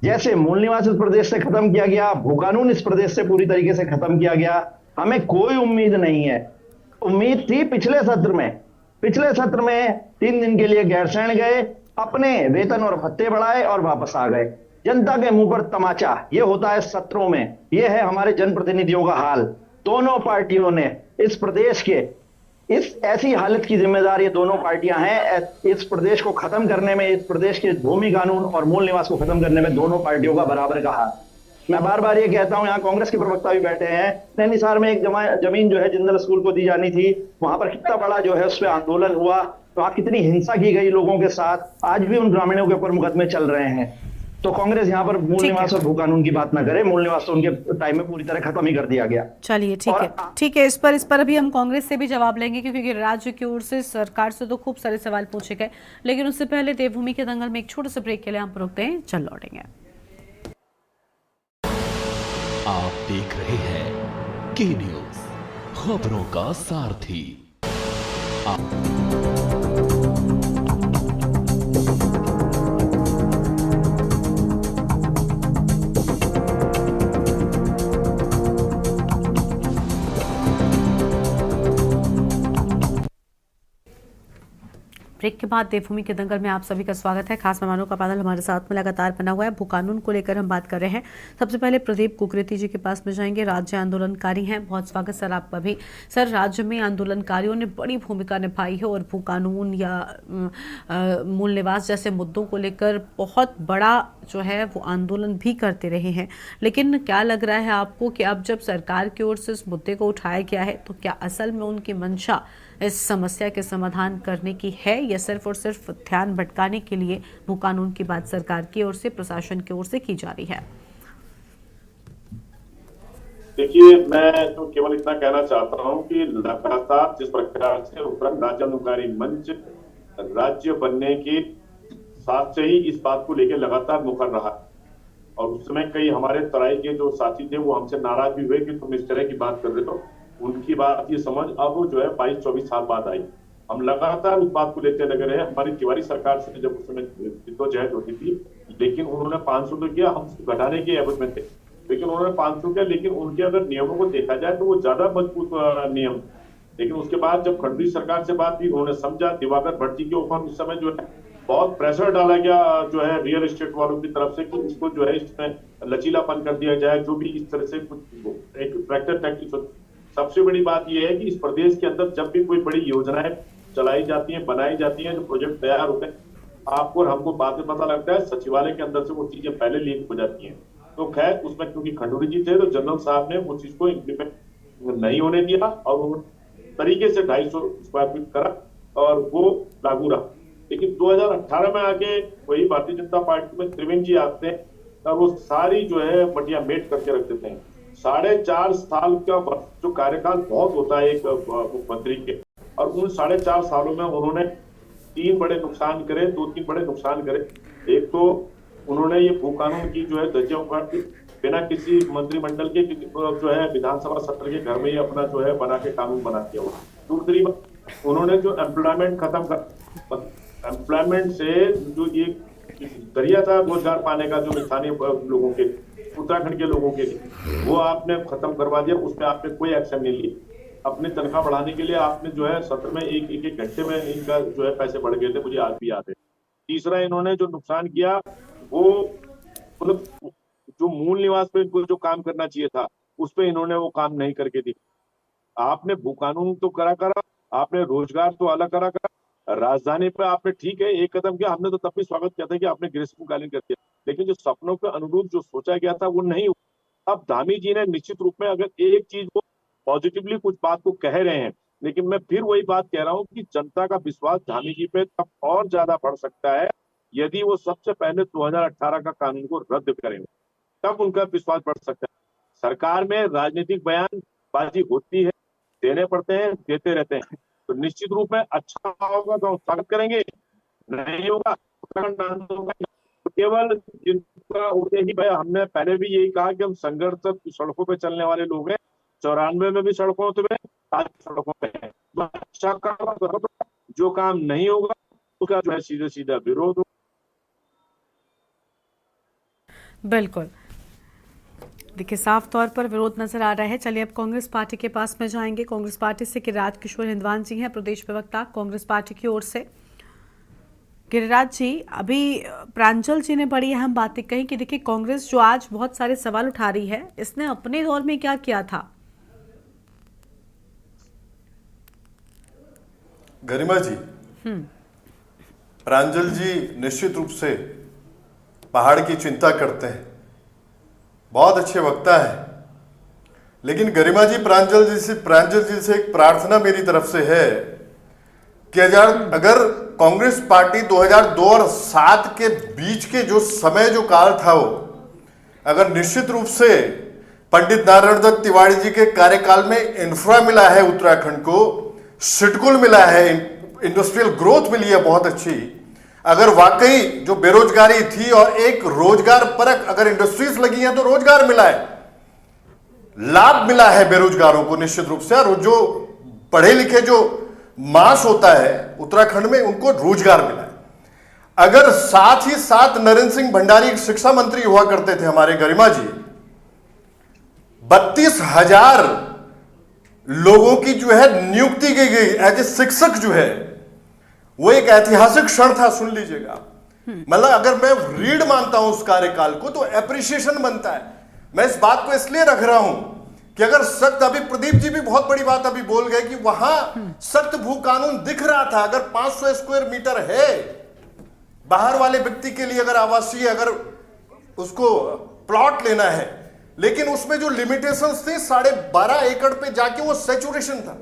जैसे मूल निवास इस प्रदेश से खत्म किया गया, भू कानून इस प्रदेश से पूरी तरीके से खत्म किया गया, हमें कोई उम्मीद नहीं है। उम्मीद थी पिछले सत्र में 3 दिन के लिए गैरसैंण गए, अपने वेतन और भत्ते बढ़ाए और वापस आ गए। जनता के मुंह पर तमाचा, ये होता है सत्रों में, ये है हमारे जनप्रतिनिधियों का हाल। दोनों पार्टियों ने इस प्रदेश के इस ऐसी हालत की जिम्मेदार ये दोनों पार्टियां हैं, इस प्रदेश को खत्म करने में, इस प्रदेश के भूमि कानून और मूल निवास को खत्म करने में दोनों पार्टियों का बराबर का हाथ। मैं बार बार ये कहता हूं, यहाँ कांग्रेस के प्रवक्ता भी बैठे हैं, नैनीसार में एक जमीन जो है जिंदल स्कूल को दी जानी थी, वहां पर कितना बड़ा जो है उस पर आंदोलन हुआ, वहां कितनी हिंसा की गई लोगों के साथ, आज भी उन ग्रामीणों के ऊपर मुकदमे चल रहे हैं। तो कांग्रेस यहाँ पर मूल निवास और भू कानून की बात ना करे, मूल निवास तो उनके टाइम में पूरी तरह खत्म ही कर दिया गया। चलिए ठीक है, इस पर अभी हम कांग्रेस से भी जवाब लेंगे, क्योंकि राज्य की ओर से सरकार से तो खूब सारे सवाल पूछे गए, लेकिन उससे पहले देवभूमि के दंगल में एक छोटे से ब्रेक के लिए हम रुकते हैं, चल लौटेंगे। आप देख रहे हैं के न्यूज, खबरों का सारथी। ब्रेक के बाद देवभूमि के दंगल में आप सभी का स्वागत है। खास मेहमानों का पैनल हमारे साथ में लगातार बना हुआ है। भू कानून को लेकर हम बात कर रहे हैं। सबसे पहले प्रदीप कुकरेती जी के पास में जाएंगे, राज्य आंदोलनकारी हैं। बहुत स्वागत सर आपका भी। सर, राज्य में आंदोलनकारियों ने बड़ी भूमिका निभाई है और भू कानून या मूल निवास जैसे मुद्दों को लेकर बहुत बड़ा जो है वो आंदोलन भी करते रहे हैं। लेकिन क्या लग रहा है आपको कि अब जब सरकार की ओर से इस मुद्दे को उठाया गया है, तो क्या असल में उनकी मंशा इस समस्या के समाधान करने की है या सिर्फ और सिर्फ ध्यान भटकाने के लिए भू कानून की बात सरकार की ओर से, प्रशासन की ओर से की जा रही है? देखिए, मैं तो केवल इतना कहना चाहता हूं कि लगातार जिस प्रकार से उत्तराखंड राज्य आंदोलनकारी मंच राज्य बनने के साथ से ही इस बात को लेकर लगातार मुखर रहा, और उस समय कई हमारे तराई के जो साथी थे वो हमसे नाराज भी हुए कि तुम इस तरह की बात कर रहे हो। उनकी बात ये समझ अब जो है 22-24 साल बाद आई। हम लगातार उस बात को लेते लगे रहे। हमारी तिवारी सरकार से जब उस समय जद्दोजहद होती थी, लेकिन उन्होंने 500 तो किया, हम घटाने के एवज में थे, लेकिन उन्होंने 500 किया। लेकिन उनके अगर नियमों को देखा जाए तो वो ज्यादा मजबूत नियम। लेकिन उसके बाद जब खंडूरी सरकार से बात हुई, उन्होंने समझा, दिवाकर भट्ट जी के ऊपर उस समय जो है बहुत प्रेशर डाला गया जो है रियल एस्टेट वालों की तरफ से कि इसको जो है इसमें लचीलापन कर दिया जाए, जो भी इस तरह से कुछ एक ट्रैक्टर टैक्स। सबसे बड़ी बात यह है कि इस प्रदेश के अंदर जब भी कोई बड़ी योजनाएं चलाई जाती हैं, बनाई जाती हैं, जो प्रोजेक्ट तैयार होते हैं, आपको और हमको बाद में पता लगता है सचिवालय के अंदर से वो चीजें पहले लीक हो जाती हैं। तो खैर उसमें क्योंकि खंडूरी जी थे तो जनरल साहब ने वो चीज को इम्प्लीमेंट नहीं होने दिया और उन्होंने तरीके से 250 स्क्वायर फीट करा और वो लागू रहा। लेकिन 2018 में आके वही भारतीय जनता पार्टी में त्रिवेंद्र जी आते हैं और वो सारी जो है मटिया मेट करके रख देते हैं। 4.5 साल का जो कार्यकाल बहुत होता है एक मुख्यमंत्री के, और उन 4.5 सालों में उन्होंने 3 बड़े नुकसान करे, 2-3 बड़े नुकसान करे। एक तो उन्होंने ये भू कानून की जो है धज्जियां उखाड़ दी, बिना किसी मंत्रिमंडल के जो है विधानसभा सत्र के घर में ही अपना जो है बना के कानून बना दिया। दूसरी बात, उन्होंने जो एम्प्लॉयमेंट खत्म कर, एम्प्लॉयमेंट से जो ये जरिया था रोजगार पाने का जो स्थानीय लोगों के, उत्तराखंड के लोगों के लिए, वो आपने खत्म करवा दिया। उस पर आपने कोई एक्शन नहीं लिया। अपनी तनख्वाह बढ़ाने के लिए आपने जो है सत्र में एक घंटे में इनका जो है पैसे बढ़ गए थे, मुझे आज भी याद है। तीसरा, इन्होंने जो नुकसान किया वो मतलब जो मूल निवास पे इनको जो काम करना चाहिए था उस पे इन्होंने वो काम नहीं करके दी। आपने भू कानून तो करा, आपने रोजगार तो अलग करा, राजधानी पे आपने ठीक है एक कदम किया, हमने तो तब भी स्वागत किया था कि आपने ग्रीष्मकालीन कर दिया, लेकिन जो सपनों के अनुरूप जो सोचा गया था वो नहीं हुआ। अब धामी जी ने निश्चित रूप में अगर एक चीज को पॉजिटिवली कुछ बात को कह रहे हैं, लेकिन मैं फिर वही बात कह रहा हूँ कि जनता का विश्वास धामी जी पे तब और ज्यादा बढ़ सकता है यदि वो सबसे पहले 2018 का कानून को रद्द करेंगे, तब उनका विश्वास बढ़ सकता है। सरकार में राजनीतिक बयानबाजी होती है, देने पड़ते हैं, देते रहते हैं, तो निश्चित रूप में अच्छा होगा तो स्वागत करेंगे, नहीं होगा केवल जिनका उठे ही भाई। हमने पहले भी यही कहा कि हम संघर्ष सड़कों पे चलने वाले लोग हैं, 94 में भी सड़कों में, आज सड़कों पे है। तो अच्छा काम करो, जो काम नहीं होगा उसका जो है सीधे सीधा विरोध हो। बिल्कुल, देखिए साफ तौर पर विरोध नजर आ रहा है। चलिए अब कांग्रेस पार्टी के पास में जाएंगे। कांग्रेस पार्टी से गिरिराज किशोर हिंदवान जी हैं, प्रदेश प्रवक्ता कांग्रेस पार्टी की ओर से। गिरिराज जी, अभी प्रांजल जी ने बड़ी अहम बातें कही कि देखिए कांग्रेस जो आज बहुत सारे सवाल उठा रही है, इसने अपने दौर में क्या किया था? गरिमा जी, प्रांजल जी निश्चित रूप से पहाड़ की चिंता करते हैं, बहुत अच्छे वक्ता है। लेकिन गरिमा जी, प्रांजल जी से एक प्रार्थना मेरी तरफ से है कि अगर कांग्रेस पार्टी 2002 और 2007 के बीच के जो समय जो काल था, वो अगर निश्चित रूप से पंडित नारायण दत्त तिवारी जी के कार्यकाल में इंफ्रा मिला है उत्तराखंड को, सिडकुल मिला है, इंडस्ट्रियल ग्रोथ मिली है बहुत अच्छी, अगर वाकई जो बेरोजगारी थी और एक रोजगार परक अगर इंडस्ट्रीज लगी हैं तो रोजगार मिला है, लाभ मिला है बेरोजगारों को निश्चित रूप से, और जो पढ़े लिखे जो मास होता है उत्तराखंड में उनको रोजगार मिला है। अगर साथ ही साथ नरेंद्र सिंह भंडारी शिक्षा मंत्री हुआ करते थे हमारे गरिमा जी, 32,000 लोगों की जो है नियुक्ति की गई एज ए शिक्षक, जो है वो एक ऐतिहासिक क्षण था, सुन लीजिएगा। मतलब अगर मैं रीड मानता हूं उस कार्यकाल को तो एप्रिसिएशन बनता है। मैं इस बात को इसलिए रख रहा हूं कि अगर सख्त, अभी प्रदीप जी भी बहुत बड़ी बात अभी बोल गए कि वहां सख्त भू कानून दिख रहा था, अगर 500 स्क्वायर मीटर है बाहर वाले व्यक्ति के लिए, अगर आवासीय अगर उसको प्लॉट लेना है, लेकिन उसमें जो लिमिटेशंस थी 12.5 एकड़ पे जाके वो सैचुरेशन था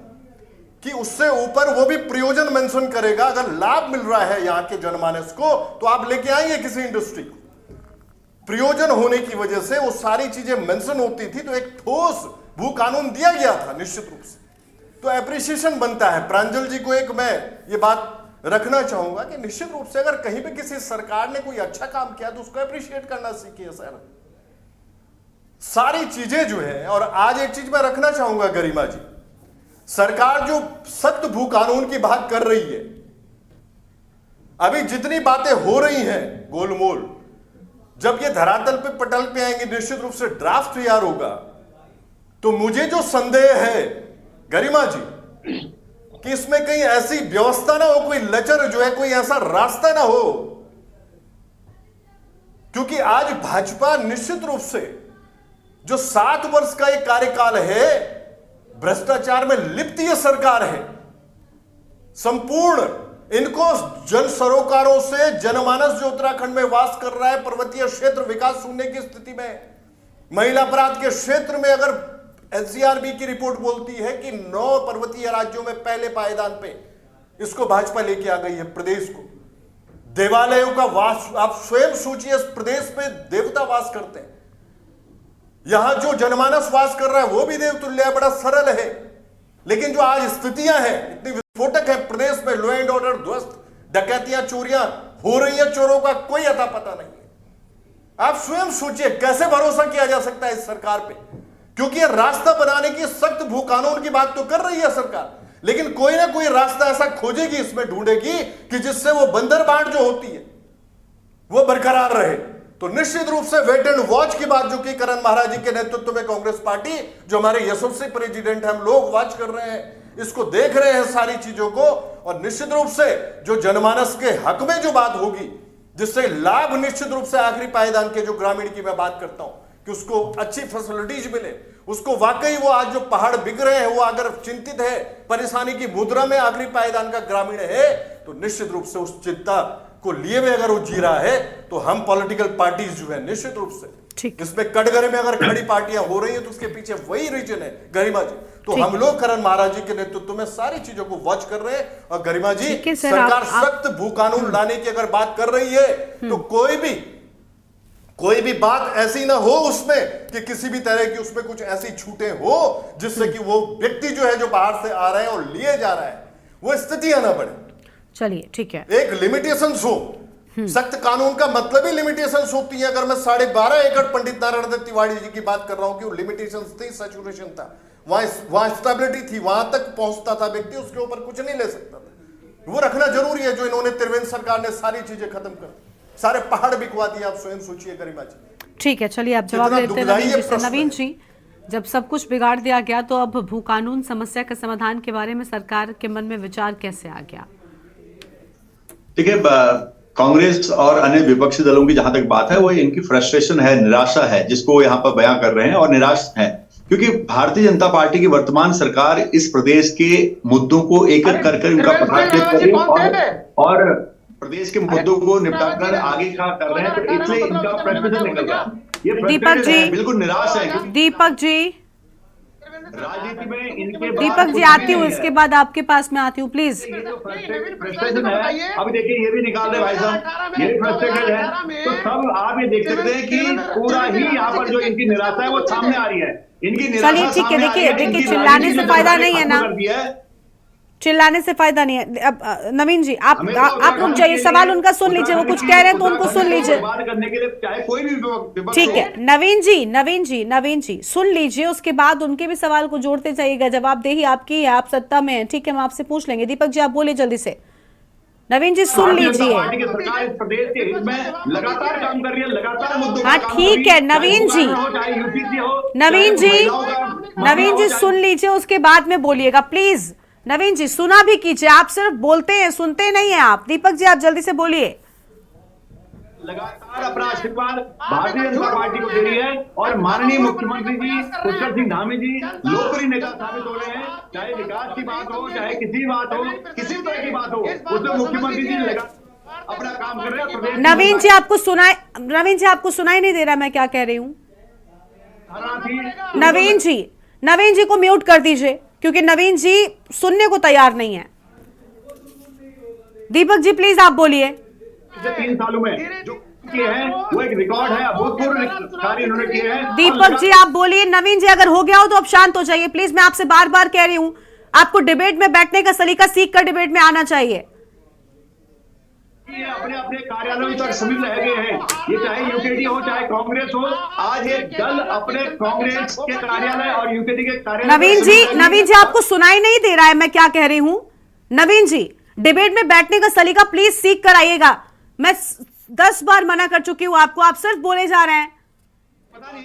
कि उससे ऊपर वो भी प्रयोजन मेंशन करेगा। अगर लाभ मिल रहा है यहां के जनमानस को तो आप लेके आएंगे किसी इंडस्ट्री को, प्रयोजन होने की वजह से वो सारी चीजें मेंशन होती थी, तो एक ठोस भू कानून दिया गया था निश्चित रूप से, तो एप्रिसिएशन बनता है। प्रांजल जी को एक मैं ये बात रखना चाहूंगा कि निश्चित रूप से अगर कहीं पे किसी सरकार ने कोई अच्छा काम किया तो उसको एप्रिशिएट करना सीखिए सर, सारी चीजें जो है। और आज एक चीज मैं रखना चाहूंगा गरिमा जी, सरकार जो सख्त भू कानून की बात कर रही है, अभी जितनी बातें हो रही हैं गोलमोल, जब ये धरातल पे पटल पे आएंगे, निश्चित रूप से ड्राफ्ट तैयार होगा, तो मुझे जो संदेह है गरिमा जी कि इसमें कहीं ऐसी व्यवस्था ना हो, कोई लचर जो है, कोई ऐसा रास्ता ना हो, क्योंकि आज भाजपा निश्चित रूप से जो 7 वर्ष का एक कार्यकाल है, भ्रष्टाचार में लिप्त ये सरकार है, संपूर्ण इनको जन सरोकारों से जनमानस जो उत्तराखंड में वास कर रहा है, पर्वतीय क्षेत्र विकास शून्य की स्थिति में, महिला अपराध के क्षेत्र में अगर एनसीआरबी की रिपोर्ट बोलती है कि 9 पर्वतीय राज्यों में पहले पायदान पे इसको भाजपा लेके आ गई है प्रदेश को। देवालयों का वास, आप स्वयं सोचिए, इस प्रदेश में देवता वास करते हैं, यहां जो जनमानस वास कर रहा है वो भी देवतुल्य है, बड़ा सरल है, लेकिन जो आज स्थितियां हैं इतनी विस्फोटक है प्रदेश में, लॉ एंड ऑर्डर ध्वस्त, डकैतियां चोरियां हो रही है, चोरों का कोई अता पता नहीं है। आप स्वयं सोचिए कैसे भरोसा किया जा सकता है इस सरकार पे, क्योंकि ये रास्ता बनाने की सख्त भू कानून की बात तो कर रही है सरकार, लेकिन कोई ना कोई रास्ता ऐसा खोजेगी, इसमें ढूंढेगी कि जिससे वो बंदरबांट जो होती है वो बरकरार रहे। तो निश्चित रूप से वेट एंड वॉच की बात जो कि करण महाराज जी के नेतृत्व में कांग्रेस पार्टी, जो हमारे यशस्वी प्रेसिडेंट है, हम लोग वॉच कर रहे हैं, इसको देख रहे हैं सारी चीजों को, और निश्चित रूप से जो जनमानस के हक में जो बात होगी, जिससे लाभ निश्चित रूप से आखिरी पायदान के जो ग्रामीण की मैं बात करता हूं कि उसको अच्छी फैसिलिटीज मिले, उसको वाकई वो आज जो पहाड़ बिक रहे हैं वो अगर चिंतित है, परेशानी की मुद्रा में आखिरी पायदान का ग्रामीण है, तो निश्चित रूप से उस चिंता को लिए हुए अगर वो जी रहा है, तो हम पॉलिटिकल पार्टीज जो है निश्चित रूप से इसमें कटघरे में अगर खड़ी पार्टियां हो रही है तो उसके पीछे वही रीजन है गरिमा जी। तो हम लोग करण महाराज जी के नेतृत्व में सारी चीजों को वॉच कर रहे हैं, और गरिमा जी सरकार सख्त भू कानून लाने की अगर बात कर रही है तो कोई भी बात ऐसी ना हो उसमें कि किसी भी तरह की उसमें कुछ ऐसी छूटें हो जिससे कि वो व्यक्ति जो है जो बाहर से आ रहे हैं और लिए जा रहा है वो स्थितियां ना बढ़े। चलिए ठीक है, एक लिमिटेशंस हो, सख्त कानून का मतलब ही लिमिटेशंस होती है। अगर मैं 12.5 एकड़ पंडित नारायण दत्त तिवारी जी की बात कर रहा हूं कि वो लिमिटेशंस थी, सैचुरेशन था, वहां स्टेबिलिटी थी, वहां तक पहुंचता था व्यक्ति, उसके ऊपर कुछ नहीं ले सकता था। वो रखना जरूरी है जो इन्होंने त्रिवेंद्र सरकार ने सारी चीजें खत्म कर, सारे पहाड़ बिकवा दिए। आप स्वयं सोचिए गरिमा जी। ठीक है, चलिए आप जवाब देते हैं नवीन जी से। नवीन जी, जब सब कुछ बिगाड़ दिया गया तो अब भू कानून समस्या के समाधान के बारे में सरकार के मन में विचार कैसे आ गया? देखिए, कांग्रेस और अन्य विपक्षी दलों की जहां तक बात है, वो इनकी फ्रस्ट्रेशन है, निराशा है, जिसको यहाँ पर बयां कर रहे हैं, और निराश है क्योंकि भारतीय जनता पार्टी की वर्तमान सरकार इस प्रदेश के मुद्दों को एक एक कर उनका और प्रदेश के मुद्दों को निपटाकर आगे क्या कर रहे हैं, तो इसलिए इनका फ्रस्ट्रेशन निकल रहा है। ये दीपक जी, बिल्कुल निराश है। दीपक जी, राजनीति में इनके दीपक जी आती हूँ, इसके बाद आपके पास में आती हूँ, प्लीज। फ्रस्ट्रेशन है। अब देखिए ये भी निकाल रहे भाई साहब, ये फ्रस्ट्रेटेड है, तो सब आप ये देख सकते हैं कि पूरा ही यहाँ पर जो इनकी निराशा है वो सामने आ रही है। इनकी चलिए ठीक है, देखिए चिल्लाने से फायदा नहीं है ना, चिल्लाने से फायदा नहीं है। अब नवीन जी आप रुक जाइए, सवाल उनका सुन लीजिए, वो कुछ कह रहे हैं तो उनको सुन लीजिए। ठीक है नवीन जी सुन लीजिए, उसके बाद उनके भी सवाल को जोड़ते जाइएगा। जवाबदेही आपकी है, आप सत्ता में है, ठीक है, हम आपसे पूछ लेंगे। दीपक जी आप बोलिए जल्दी से। नवीन जी सुन लीजिए। लगातार काम कर रही है, लगातार मुद्दों। हाँ ठीक है नवीन जी सुन लीजिए, उसके बाद में बोलिएगा प्लीज। नवीन जी सुना भी कीजिए, आप सिर्फ बोलते हैं, सुनते नहीं है आप। दीपक जी आप जल्दी से बोलिए। लगातार अपना आशीर्वाद भारतीय जनता पार्टी को दे रही है और माननीय मुख्यमंत्री जी पुष्कर सिंह धामी जी लोकप्रिय नेता साबित हो रहे हैं। चाहे विकास की बात हो, चाहे किसी बात हो, किसी तरह की बात हो, उसमें मुख्यमंत्री जी लगातार अपना काम कर रहे हैं। नवीन जी आपको सुनाई नहीं दे रहा मैं क्या कह रही हूँ? नवीन जी को म्यूट कर दीजिए, क्योंकि नवीन जी सुनने को तैयार नहीं है। दीपक जी प्लीज आप बोलिए। 3 सालों में जो किए हैं वो एक रिकॉर्ड है, अभूतपूर्व कार्य इन्होंने किए हैं। दीपक जी आप बोलिए। नवीन जी अगर हो गया हो तो अब शांत हो जाइए प्लीज। मैं आपसे बार बार कह रही हूँ, आपको डिबेट में बैठने का सलीका सीख कर डिबेट में आना चाहिए। ये अपने अपने कार्यालयों तक सीमित रह गए हैं, ये चाहे यूकेडी हो चाहे कांग्रेस हो। आज एक दल अपने कांग्रेस के कार्यालय और यूकेडी के कार्यालय। नवीन जी आपको सुनाई नहीं दे रहा है मैं क्या कह रही हूँ? नवीन जी डिबेट में बैठने का सलीका प्लीज सीख कर आइएगा। मैं 10 बार मना कर चुकी हूँ आपको, आप सिर्फ बोले जा रहे हैं। पता नहीं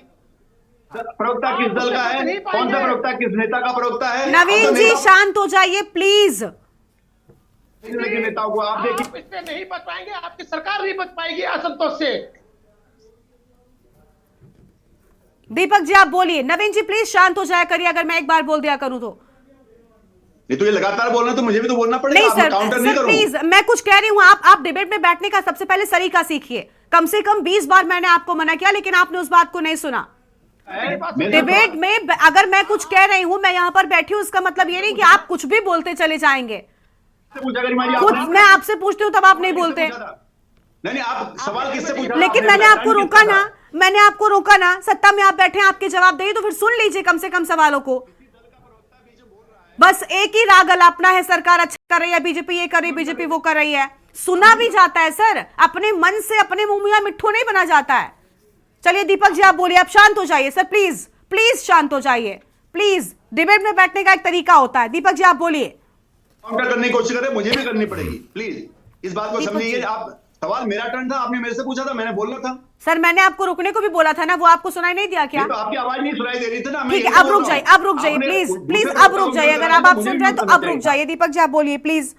प्रवक्ता किस दल का है, कौन सा प्रवक्ता किस नेता का प्रवक्ता है? नवीन जी शांत हो जाइए प्लीज। नेताओं को आप देखिए, आप इससे नहीं बच पाएंगे, आपकी सरकार नहीं बच पाएगी असंतोष से। दीपक जी आप बोलिए। नवीन जी प्लीज शांत हो जाया करिए, अगर मैं एक बार बोल दिया करूं तो। नहीं तो ये लगातार बोलना तो मुझे भी तो बोलना पड़ेगा। नहीं सर प्लीज, मैं कुछ कह रही हूँ, आप डिबेट में बैठने का सबसे पहले सलीका सीखिए। कम से कम 20 बार मैंने आपको मना किया, लेकिन आपने उस बात को नहीं सुना। डिबेट में अगर मैं कुछ कह रही हूँ, मैं यहाँ पर बैठी हूँ, इसका मतलब ये नहीं कि आप कुछ भी बोलते चले जाएंगे। खुद मैं आपसे पूछती हूँ तब आप नहीं बोलते। नहीं आप सवाल किससे पूछ? लेकिन मैंने आपको रोका ना, सत्ता में आप बैठे हैं, आपके जवाब दें तो फिर सुन लीजिए कम से कम सवालों को। बस एक ही राग अलापना है, सरकार अच्छा कर रही है, बीजेपी ये कर रही है, बीजेपी वो कर रही है। सुना भी जाता है सर, अपने मन से अपने मुंह में मिट्ठू नहीं बना जाता है। चलिए दीपक जी आप बोलिए। आप शांत हो जाइए सर, प्लीज शांत हो जाइए प्लीज। डिबेट में बैठने का एक तरीका होता है। दीपक जी आप बोलिए। काउंटर करने की कोशिश करें, मुझे भी करनी पड़ेगी, प्लीज इस बात को समझिए। आप सवाल मेरा टर्न था, आपने मेरे से पूछा था, मैंने बोलना था। सर मैंने आपको रुकने को भी बोला था ना, वो आपको सुनाई नहीं दिया क्या? तो आपकी आवाज नहीं सुनाई दे रही थी ना। ठीक है अब रुक जाइए प्लीज अब रुक जाइए। अगर आप सुन रहे हैं तो अब रुक जाइए। दीपक जी आप बोलिए प्लीज।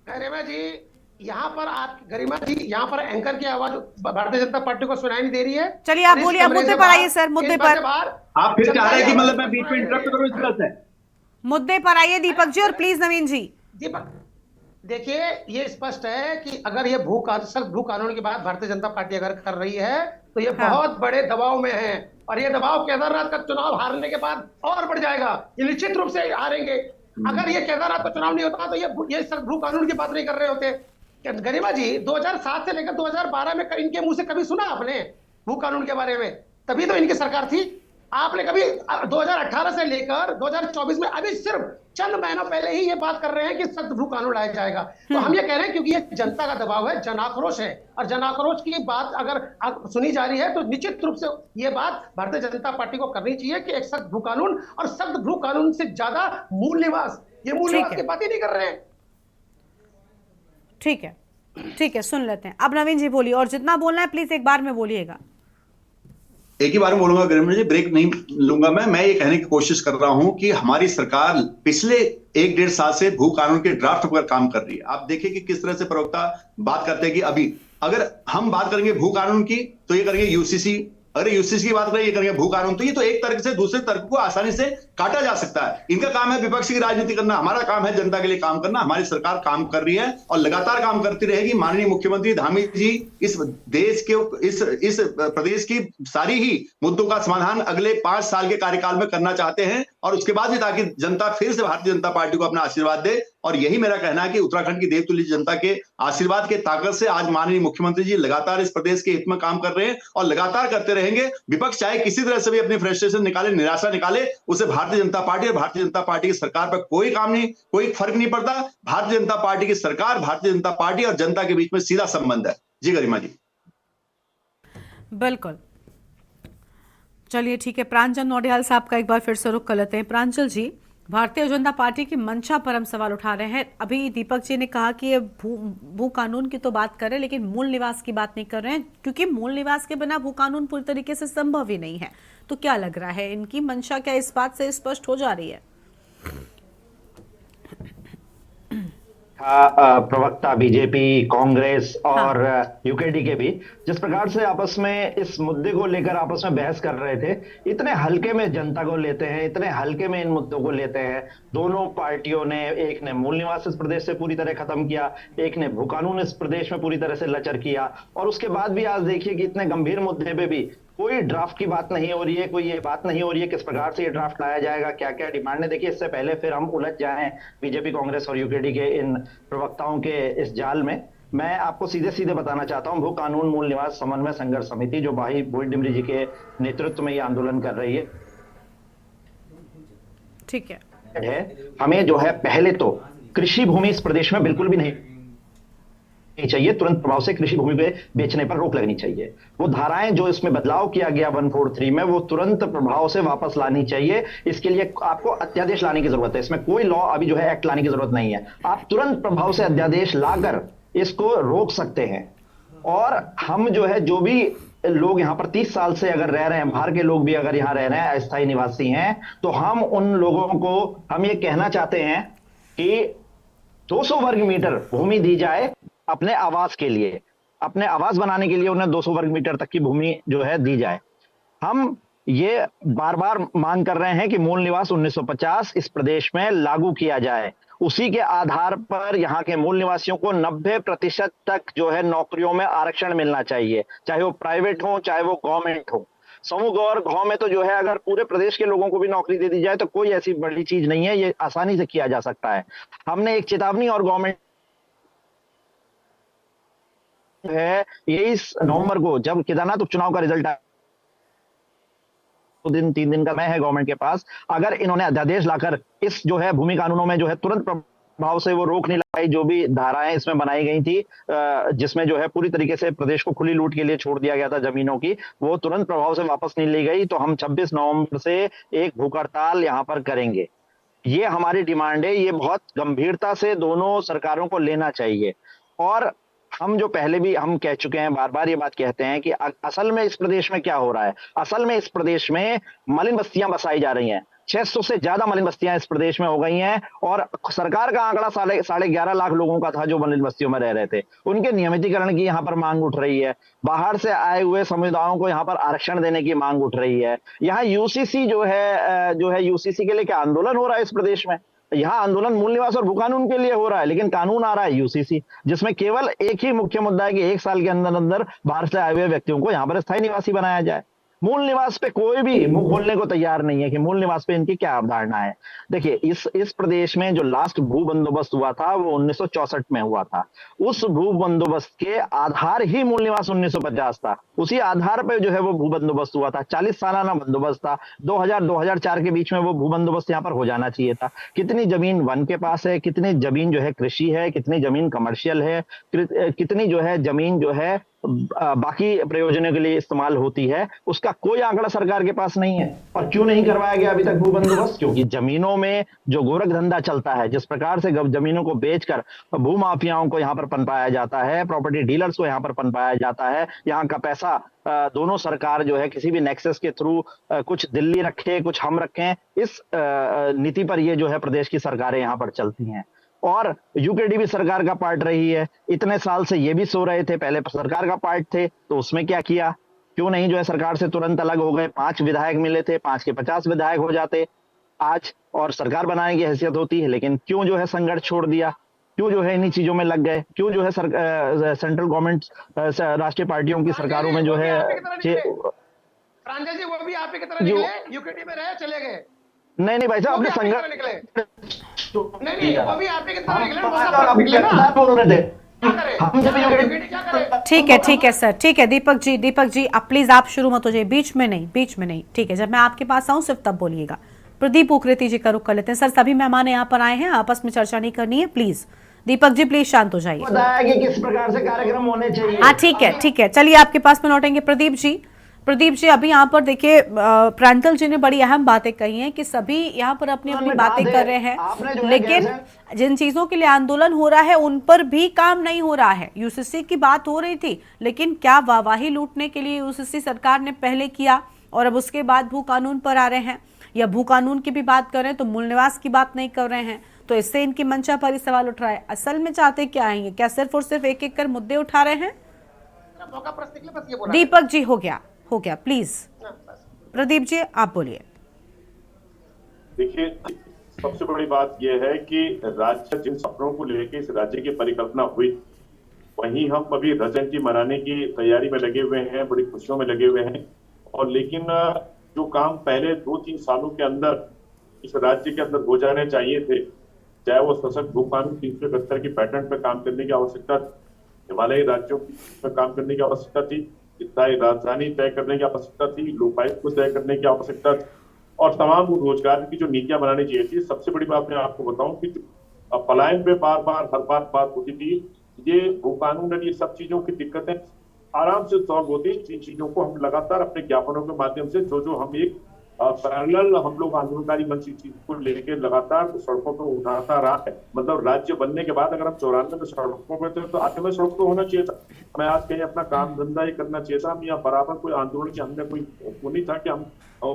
गरिमा जी यहाँ पर गरिमा जी यहाँ पर एंकर की आवाज भारतीय जनता पार्टी को सुनाई नहीं दे रही है। चलिए आप बोलिए, आप मुद्दे पर आइए सर, मुद्दे पर। आप फिर चाह रहे हैं कि मतलब मैं बीच में इंटरप्ट करूं इस तरह से? मुद्दे पर आइए दीपक जी, और प्लीज नवीन जी। दीपक देखिए, ये स्पष्ट है कि अगर ये भू कानून की बात भारतीय जनता पार्टी अगर कर रही है तो ये बहुत बड़े दबाव में है, और ये दबाव केदारनाथ का चुनाव हारने के बाद और बढ़ जाएगा। ये निश्चित रूप से हारेंगे। अगर ये केदारनाथ का चुनाव नहीं होता तो ये भू कानून की बात नहीं कर रहे होते। गरिमा जी 2007 से लेकर 2012 में इनके मुंह से कभी सुना आपने भू कानून के बारे में? तभी तो इनकी सरकार थी। आपने कभी 2018 से लेकर 2024 में अभी सिर्फ चंद महीनों पहले ही ये बात कर रहे हैं कि सख्त भू कानून लाया जाएगा। तो हम ये कह रहे हैं क्योंकि ये जनता का दबाव है, जन आक्रोश है, और जन आक्रोश की बात अगर सुनी जा रही है तो निश्चित रूप से ये बात भारतीय जनता पार्टी को करनी चाहिए कि एक सख्त भू कानून, और सख्त भू कानून से ज्यादा मूल निवास, ये मूल निवास की बात ही नहीं कर रहे हैं। ठीक है, ठीक है, सुन लेते हैं। अब नवीन जी बोलिए, और जितना बोलना है प्लीज एक बार में बोलिएगा। एक ही बार में बोलूंगा गृहमंत्री जी, ब्रेक नहीं लूंगा मैं ये कहने की कोशिश कर रहा हूं कि हमारी सरकार पिछले 1-1.5 साल से भू कानून के ड्राफ्ट पर काम कर रही है। आप देखिए कि किस तरह से प्रवक्ता बात करते हैं कि अभी अगर हम बात करेंगे भू कानून की तो ये करेंगे यूसीसी, अगर यूसीसी की बात करें ये करेंगे भू कानून, तो ये तो एक तर्क से दूसरे तर्क को आसानी से काटा जा सकता है। इनका काम है विपक्ष की राजनीति करना, हमारा काम है जनता के लिए काम करना। हमारी सरकार काम कर रही है और लगातार काम करती रहेगी। माननीय मुख्यमंत्री धामी जी इस देश के इस प्रदेश की सारी ही मुद्दों का समाधान अगले 5 साल के कार्यकाल में करना चाहते हैं, और उसके बाद भी ताकि जनता फिर से भारतीय जनता पार्टी को अपना आशीर्वाद दे। और यही मेरा कहना है कि उत्तराखंड की देवतुल्य जनता के आशीर्वाद के ताकत से आज माननीय मुख्यमंत्री जी लगातार इस प्रदेश के हित में काम कर रहे हैं और लगातार करते रहेंगे। विपक्ष चाहे किसी तरह से भी अपनी फ्रस्ट्रेशन निकाले, निराशा निकाले, उसे भारतीय जनता पार्टी और भारतीय जनता पार्टी की सरकार पर कोई काम नहीं, कोई फर्क नहीं पड़ता। भारतीय जनता पार्टी की सरकार, भारतीय जनता पार्टी और जनता के बीच में सीधा संबंध है। जी गरिमा जी। बिल्कुल, चलिए ठीक है। प्रांजल नौटियाल साहब का एक बार फिर से रुख कर लेते हैं। प्रांजल जी, भारतीय जनता पार्टी की मंशा पर हम सवाल उठा रहे हैं। अभी दीपक जी ने कहा कि ये भू कानून की तो बात कर रहे हैं लेकिन मूल निवास की बात नहीं कर रहे हैं, क्योंकि मूल निवास के बिना भू कानून पूरी तरीके से संभव ही नहीं है। तो क्या लग रहा है, इनकी मंशा क्या इस बात से स्पष्ट हो जा रही है? प्रवक्ता बीजेपी, कांग्रेस और यूकेडी के भी जिस प्रकार से आपस में इस मुद्दे को लेकर आपस में बहस कर रहे थे, इतने हल्के में जनता को लेते हैं, इतने हल्के में इन मुद्दों को लेते हैं। दोनों पार्टियों ने, एक ने मूल निवास इस प्रदेश से पूरी तरह खत्म किया, एक ने भू कानून इस प्रदेश में पूरी तरह से लचर किया, और उसके बाद भी आज देखिए कि इतने गंभीर मुद्दे पे भी कोई ड्राफ्ट की बात नहीं हो रही है, कोई ये बात नहीं हो रही है किस प्रकार से ये ड्राफ्ट लाया जाएगा, क्या क्या डिमांड है। देखिए, इससे पहले फिर हम उलझ जाएं बीजेपी, कांग्रेस और यूकेडी के इन प्रवक्ताओं के इस जाल में, मैं आपको सीधे सीधे बताना चाहता हूं, भू कानून मूल निवास समन्वय संघर्ष समिति जो भाई भोई डिमरी जी के नेतृत्व में ये आंदोलन कर रही है, ठीक है, हमें जो है पहले तो कृषि भूमि इस प्रदेश में बिल्कुल भी नहीं चाहिए, तुरंत प्रभाव से कृषि भूमि पे बेचने पर रोक लगनी चाहिए। वो धाराएं जो इसमें बदलाव किया गया 143 में, वो तुरंत प्रभाव से वापस लानी चाहिए। इसके लिए आपको अध्यादेश लाने की जरूरत है, इसमें कोई लॉ अभी जो है एक्ट लाने की जरूरत नहीं है। आप तुरंत प्रभाव से अध्यादेश लाकर इसको रोक सकते हैं। और हम जो है, जो भी लोग यहाँ पर 30 साल से अगर रह रहे हैं, बाहर के लोग भी अगर यहाँ रह रहे हैं, अस्थायी निवासी हैं, तो हम उन लोगों को हम ये कहना चाहते हैं कि 200 वर्ग मीटर भूमि दी जाए अपने आवास के लिए, अपने आवास बनाने के लिए उन्हें 200 वर्ग मीटर तक की भूमि जो है दी जाए। हम ये बार बार मांग कर रहे हैं कि मूल निवास 1950 इस प्रदेश में लागू किया जाए। उसी के आधार पर यहाँ के मूल निवासियों को 90% तक जो है नौकरियों में आरक्षण मिलना चाहिए, चाहे वो प्राइवेट हो चाहे वो गवर्नमेंट हो। समूह और गांव में तो जो है अगर पूरे प्रदेश के लोगों को भी नौकरी दे दी जाए तो कोई ऐसी बड़ी चीज नहीं है, ये आसानी से किया जा सकता है। हमने एक चेतावनी और गवर्नमेंट है 23 नवंबर को, जब केदारनाथ उपचुनाव का रिजल्ट आया, 2-3 दिन का समय है गवर्नमेंट के पास। अगर इन्होंने अध्यादेश लाकर इस जो है भूमि कानूनों में जो है तुरंत प्रभाव से वो रोक नहीं लगाई, जो भी धाराएं इसमें बनाई गई थी जिसमें जो है पूरी तरीके से प्रदेश को खुली लूट के लिए छोड़ दिया गया था जमीनों की, वो तुरंत प्रभाव से वापस नहीं ली गई, तो हम 26 नवंबर से एक भूख हड़ताल यहाँ पर करेंगे। ये हमारी डिमांड है, ये बहुत गंभीरता से दोनों सरकारों को लेना चाहिए। और हम जो पहले भी हम कह चुके हैं, बार बार ये बात कहते हैं कि असल में इस प्रदेश में क्या हो रहा है। असल में इस प्रदेश में मलिन बस्तियां बसाई जा रही हैं, 600 से ज्यादा मलिन बस्तियां इस प्रदेश में हो गई हैं, और सरकार का आंकड़ा 11.5 लाख लोगों का था जो मलिन बस्तियों में रह रहे थे। उनके नियमितीकरण की यहाँ पर मांग उठ रही है, बाहर से आए हुए समुदायों को यहाँ पर आरक्षण देने की मांग उठ रही है। यहाँ यूसीसी जो है यूसीसी के लिए क्या आंदोलन हो रहा है इस प्रदेश में? यहाँ आंदोलन मूल निवास और भू कानून के लिए हो रहा है, लेकिन कानून आ रहा है यूसीसी, जिसमें केवल एक ही मुख्य मुद्दा है कि 1 साल के अंदर अंदर बाहर से आए हुए व्यक्तियों को यहाँ पर स्थायी निवासी बनाया जाए। मूल निवास पे कोई भी मुंह खोलने को तैयार नहीं है कि मूल निवास पे इनकी क्या अवधारणा है। देखिए, इस प्रदेश में जो लास्ट भू बंदोबस्त हुआ था वो 1964 में हुआ था। उस भू बंदोबस्त के आधार ही मूल निवास 1950 था। उसी आधार पे जो है वो भू बंदोबस्त हुआ था। 40 सालाना बंदोबस्त था। 2000-2004 के बीच में वो भू बंदोबस्त यहाँ पर हो जाना चाहिए था। कितनी जमीन वन के पास है, कितनी जमीन जो है कृषि है, कितनी जमीन कमर्शियल है, कितनी जो है जमीन जो है बाकी प्रयोजनों के लिए इस्तेमाल होती है, उसका कोई आंकड़ा सरकार के पास नहीं है। और क्यों नहीं करवाया गया अभी तक भू बंदोबस्त? क्योंकि जमीनों में जो गोरख धंधा चलता है, जिस प्रकार से जमीनों को बेचकर भू माफियाओं को यहाँ पर पनपाया जाता है, प्रॉपर्टी डीलर्स को यहाँ पर पनपाया जाता है, यहाँ का पैसा दोनों सरकार जो है किसी भी नेक्सस के थ्रू कुछ दिल्ली रखे, कुछ हम रखें, इस नीति पर ये जो है प्रदेश की सरकारें यहाँ पर चलती हैं। और यूकेडी भी सरकार का पार्ट रही है। इतने साल से ये भी सो रहे थे, पहले सरकार का पार्ट थे, तो उसमें क्या किया? क्यों नहीं जो है सरकार से तुरंत अलग हो गए? 5 विधायक मिले थे, 5 के 50 विधायक हो जाते आज और सरकार बनाने की हैसियत होती है। लेकिन क्यों जो है संघर्ष छोड़ दिया? क्यों जो है इन्हीं चीजों में लग गए? क्यों जो है सेंट्रल गवर्नमेंट राष्ट्रीय पार्टियों की सरकारों में जो है प्रांजल जी वो भी आप ही की तरह निकले, यूकेडी में रहे चले गए। नहीं भाई साहब, आपने संघर्ष नहीं वो भी आप ही की तरह निकले। ठीक है सर, ठीक है दीपक जी आप प्लीज आप शुरू मत हो जाइए, बीच में नहीं। ठीक है, जब मैं आपके पास आऊं सिर्फ तब बोलिएगा। प्रदीप उकरेती जी का रुख कर लेते हैं। सर, सभी मेहमान यहाँ पर आए हैं, आपस में चर्चा नहीं करनी है प्लीज। दीपक जी प्लीज शांत हो जाइए। बताया कि किस प्रकार से कार्यक्रम होने चाहिए। हाँ ठीक है, चलिए आपके पास में लौटेंगे। प्रदीप जी अभी यहाँ पर देखिए प्रांजल जी ने बड़ी अहम बातें कही हैं कि सभी यहाँ पर अपनी बातें कर रहे हैं, लेकिन जिन चीजों के लिए आंदोलन हो रहा है उन पर भी काम नहीं हो रहा है। यूसीसी की बात हो रही थी, लेकिन क्या वाहवाही लूटने के लिए यूसीसी सरकार ने पहले किया और अब उसके बाद भू कानून पर आ रहे हैं, या भू कानून की भी बात कर रहे हैं तो मूल निवास की बात नहीं कर रहे हैं, तो इससे इनकी मंशा पर ही सवाल उठ रहा है। असल में चाहते क्या है? क्या सिर्फ और सिर्फ एक कर मुद्दे उठा रहे हैं? दीपक जी हो गया प्लीज। प्रदीप जी आप बोलिए। देखिए, सबसे बड़ी बात यह है कि राज्य जिन सपनों को लेकर इस राज्य की परिकल्पना हुई, वहीं हम अभी रजत जी मनाने की तैयारी में लगे हुए हैं, बड़ी खुशियों में लगे हुए हैं। और लेकिन जो काम पहले 2-3 सालों के अंदर इस राज्य के अंदर हो जाने चाहिए थे, चाहे वो सशक्त भू कानून 371 की पैटर्न पर काम करने की आवश्यकता, हिमालयी राज्यों पर काम करने की आवश्यकता थी, स्थायी राजधानी तय करने की आवश्यकता थी, लोकायुक्त को तय करने की आवश्यकता थी, और तमाम रोजगार की जो नीतियां बनानी चाहिए थी। सबसे बड़ी बात मैं आपको बताऊं कि पलायन पे हर बात होती थी। ये भू कानून और ये सब चीजों की दिक्कतें आराम से सॉल्व होती। इन चीजों को हम लगातार अपने ज्ञापनों के माध्यम से जो हम एक पैरेलल हम लोग आंदोलनकारी मंच चीज को लेकर लगातार सड़कों पर उठाता रहा है। मतलब राज्य बनने के बाद अगर हम 94 में सड़कों पर थे तो आगे में सड़क तो होना चाहिए था। हमें आज कहीं अपना काम धंधा ही करना चाहिए था। हम यहाँ बराबर कोई आंदोलन की हमने कोई वो नहीं था कि हम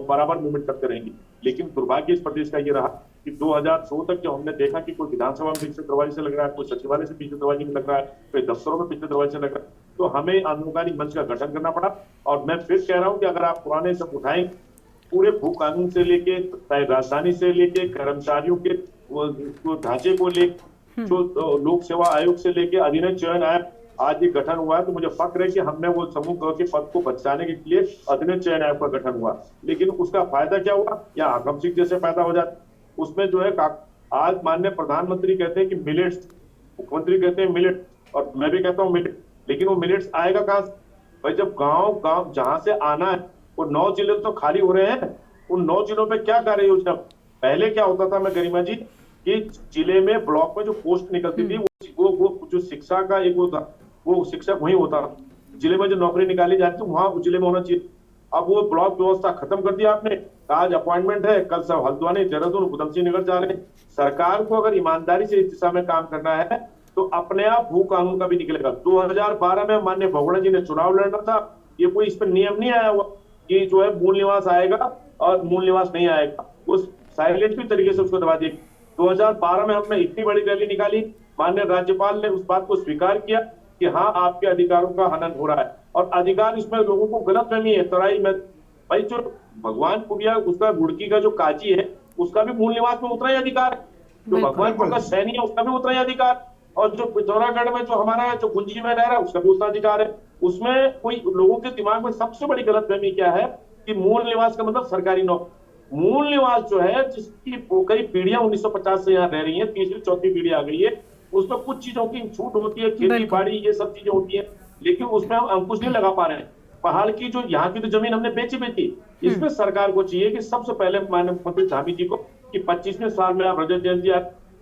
बराबर मूवमेंट करते रहेंगे। लेकिन दुर्भाग्य इस प्रदेश का ये रहा कि 2016 तक जो हमने देखा कि कोई विधानसभा में पिछले दरवाजे से लग रहा है, कोई सचिवालय से पिछले दरवाजे में लग रहा है, कोई दफ्तरों में पिछले दरवाजे से लग रहा है, तो हमें आंदोलनकारी मंच का गठन करना पड़ा। और मैं फिर कह रहा हूँ कि अगर आप पुराने सब उठाएं, पूरे भू कानून से लेके राजधानी से लेके कर्मचारियों के ढांचे को लेके जो लोक सेवा आयोग से लेके अधिनियम चयन आयोग आज ये गठन हुआ है, तो मुझे फक्र है कि हमने वो समूह के पद को बचाने के लिए अधिनियम चयन आयोग का गठन हुआ। लेकिन उसका फायदा क्या हुआ? या आगम सिंह जैसे फायदा हो जाता। उसमें जो है आज माननीय प्रधानमंत्री कहते हैं कि मिलेट्स, मुख्यमंत्री कहते हैं मिलेट, और मैं भी कहता हूँ मिलेट, लेकिन वो मिलेट्स आएगा कहाँ से? भाई जब गांव जहां से आना है वो 9 जिले तो खाली हो रहे हैं, उन 9 जिलों पे क्या कार्य योजना? पहले क्या होता था मैं गरिमा जी कि जिले में ब्लॉक में जो पोस्ट निकलती थी वो जो शिक्षा का एक वो शिक्षक वही होता, जिले में जो नौकरी निकाली जाती थी वहां उस जिले में होना चाहिए। अब वो ब्लॉक व्यवस्था खत्म कर दिया आपने। आज अपॉइंटमेंट है, कल सब हल्द्वानी, देहरादून, उधम सिंह नगर जा रहे हैं। सरकार को अगर ईमानदारी से इस दिशा में काम करना है तो अपने आप भू कानून का भी निकलेगा। 2012 में माननीय बहुगुणा जी ने चुनाव लड़ना था, ये कोई इस पर नियम नहीं आया हुआ कि जो है मूल निवास आएगा और मूल निवास नहीं आएगा। उस साइलेंट भी तरीके से उसको दबा दिया। 2012 में हमने इतनी बड़ी रैली निकाली, माननीय राज्यपाल ने उस बात को स्वीकार किया कि हाँ आपके अधिकारों का हनन हो रहा है, और अधिकार इसमें लोगों को गलतफहमी है तराई में। भाई जो भगवान पुरिया उसका गुड़की का जो काजी है उसका भी मूल निवास में उतना ही अधिकार है, जो भगवानपुर का सैनी है उसका भी उतना ही अधिकार, और जो पिथौरागढ़ में जो हमारा जो गुंजी में रह रहा है उसका भी उतना अधिकार है। उसमें कोई लोगों के दिमाग में सबसे बड़ी गलतफहमी क्या है कि मूल निवास का मतलब सरकारी नौकरी। मूल निवास जो है, जिसकी कई पीढ़ियां 1950 से यहाँ रह रही हैं, तीसरी चौथी पीढ़ी आ गई है, उसमें कुछ चीजों की छूट होती है, खेती बाड़ी ये सब चीजें होती है, लेकिन उसमें हम अंकुश नहीं लगा पा रहे हैं। पहाड़ की जो यहाँ की तो जमीन हमने बेची, इसमें सरकार को चाहिए कि सबसे पहले माननीय मुख्यमंत्री धामी जी को कि 25वें साल में आप रजत जयंती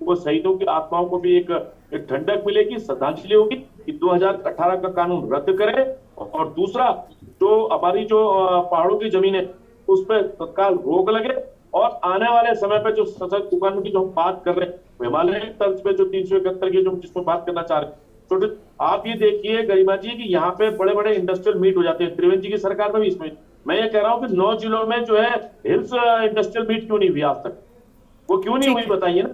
वो शहीदों की आत्माओं को भी एक ठंडक मिलेगी, श्रद्धांजलि होगी कि 2018 का कानून रद्द करें। और दूसरा, जो हमारी जो पहाड़ों की जमीन है उस पर तत्काल रोक लगे और आने वाले समय पे जो सशक्त कानून की जो हम बात कर रहे हैं, हिमालय तर्ज पे जो 371 की जो जिसमें बात करना चाह रहे हैं, छोटे आप ये देखिए गरिमा जी कि यहाँ पे बड़े बड़े इंडस्ट्रियल मीट हो जाते हैं। त्रिवेंद्र जी की सरकार में भी इसमें मैं ये कह रहा हूँ कि 9 जिलों में जो है हिल्स इंडस्ट्रियल मीट क्यों नहीं हुई आज तक? वो क्यों नहीं हुई बताइए ना?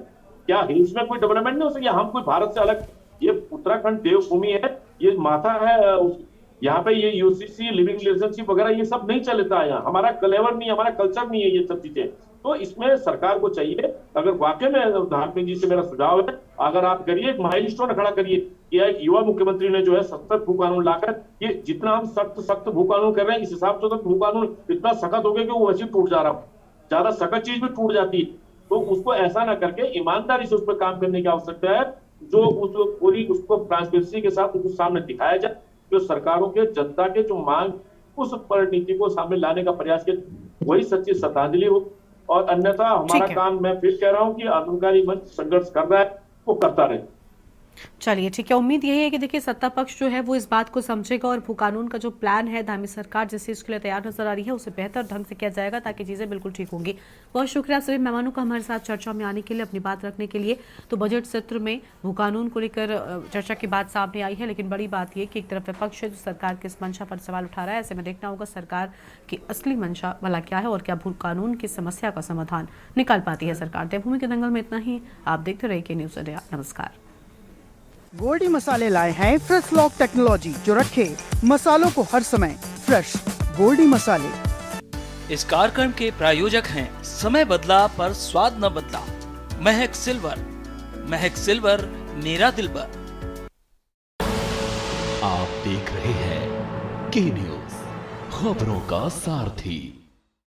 क्या हिल्स में कोई डेवलपमेंट नहीं हो सकी? हम कोई भारत से अलग, ये उत्तराखंड देवभूमि है, ये माता है, यहाँ पे ये यूसीसी लिविंग रिलेशनशिप वगैरह ये सब नहीं चलता है। यहाँ हमारा कलेवर नहीं, हमारा कल्चर नहीं है ये सब चीजें। तो इसमें सरकार को चाहिए, अगर वाकई में धामी जी से मेरा सुझाव है, अगर आप करिए एक माइलस्टोन खड़ा करिए कि एक युवा मुख्यमंत्री ने जो है सख्त भू कानून लाकर, ये जितना हम सख्त भू कानून कर रहे हैं, इस हिसाब से तो भू कानून इतना सख्त हो गया कि वो वैसे टूट जा रहा है, ज्यादा सख्त चीज भी टूट जाती है। तो उसको ऐसा ना करके ईमानदारी से उस पर काम करने की आवश्यकता है, जो उस पूरी उसको ट्रांसपेरेंसी के साथ उसको सामने दिखाया जाए, जो सरकारों के जनता के जो मांग उस रणनीति को सामने लाने का प्रयास किया, वही सच्ची श्रद्धांजलि हो। और अन्यथा हमारा काम, मैं फिर कह रहा हूँ कि आंदोलनकारी मंच संघर्ष कर रहा है, वो करता रहे। चलिए ठीक है, उम्मीद यही है कि देखिए सत्ता पक्ष जो है वो इस बात को समझेगा और भू कानून का जो प्लान है धामी सरकार जिस चीज के लिए तैयार नजर आ रही है उसे बेहतर ढंग से किया जाएगा ताकि चीजें बिल्कुल ठीक होंगी। बहुत शुक्रिया सभी मेहमानों का हमारे साथ चर्चा में आने के लिए, अपनी बात रखने के लिए। तो बजट सत्र में भू कानून को लेकर चर्चा की बात सामने आई है, लेकिन बड़ी बात यह कि एक तरफ विपक्ष है जो सरकार की इस मंशा पर सवाल उठा रहा है। ऐसे में देखना होगा सरकार की असली मंशा भला क्या है और क्या भू कानून की समस्या का समाधान निकाल पाती है सरकार। देवभूमि के दंगल में इतना ही। आप देखते रहिए के न्यूज़ इंडिया। नमस्कार। गोल्डी मसाले लाए हैं फ्रेश लॉक टेक्नोलॉजी जो रखे मसालों को हर समय फ्रेश। गोल्डी मसाले। इस कार्यक्रम के प्रायोजक हैं समय बदला पर स्वाद न बदला, महक सिल्वर। महक सिल्वर मेरा दिलबर। आप देख रहे हैं के न्यूज़, खबरों का सारथी।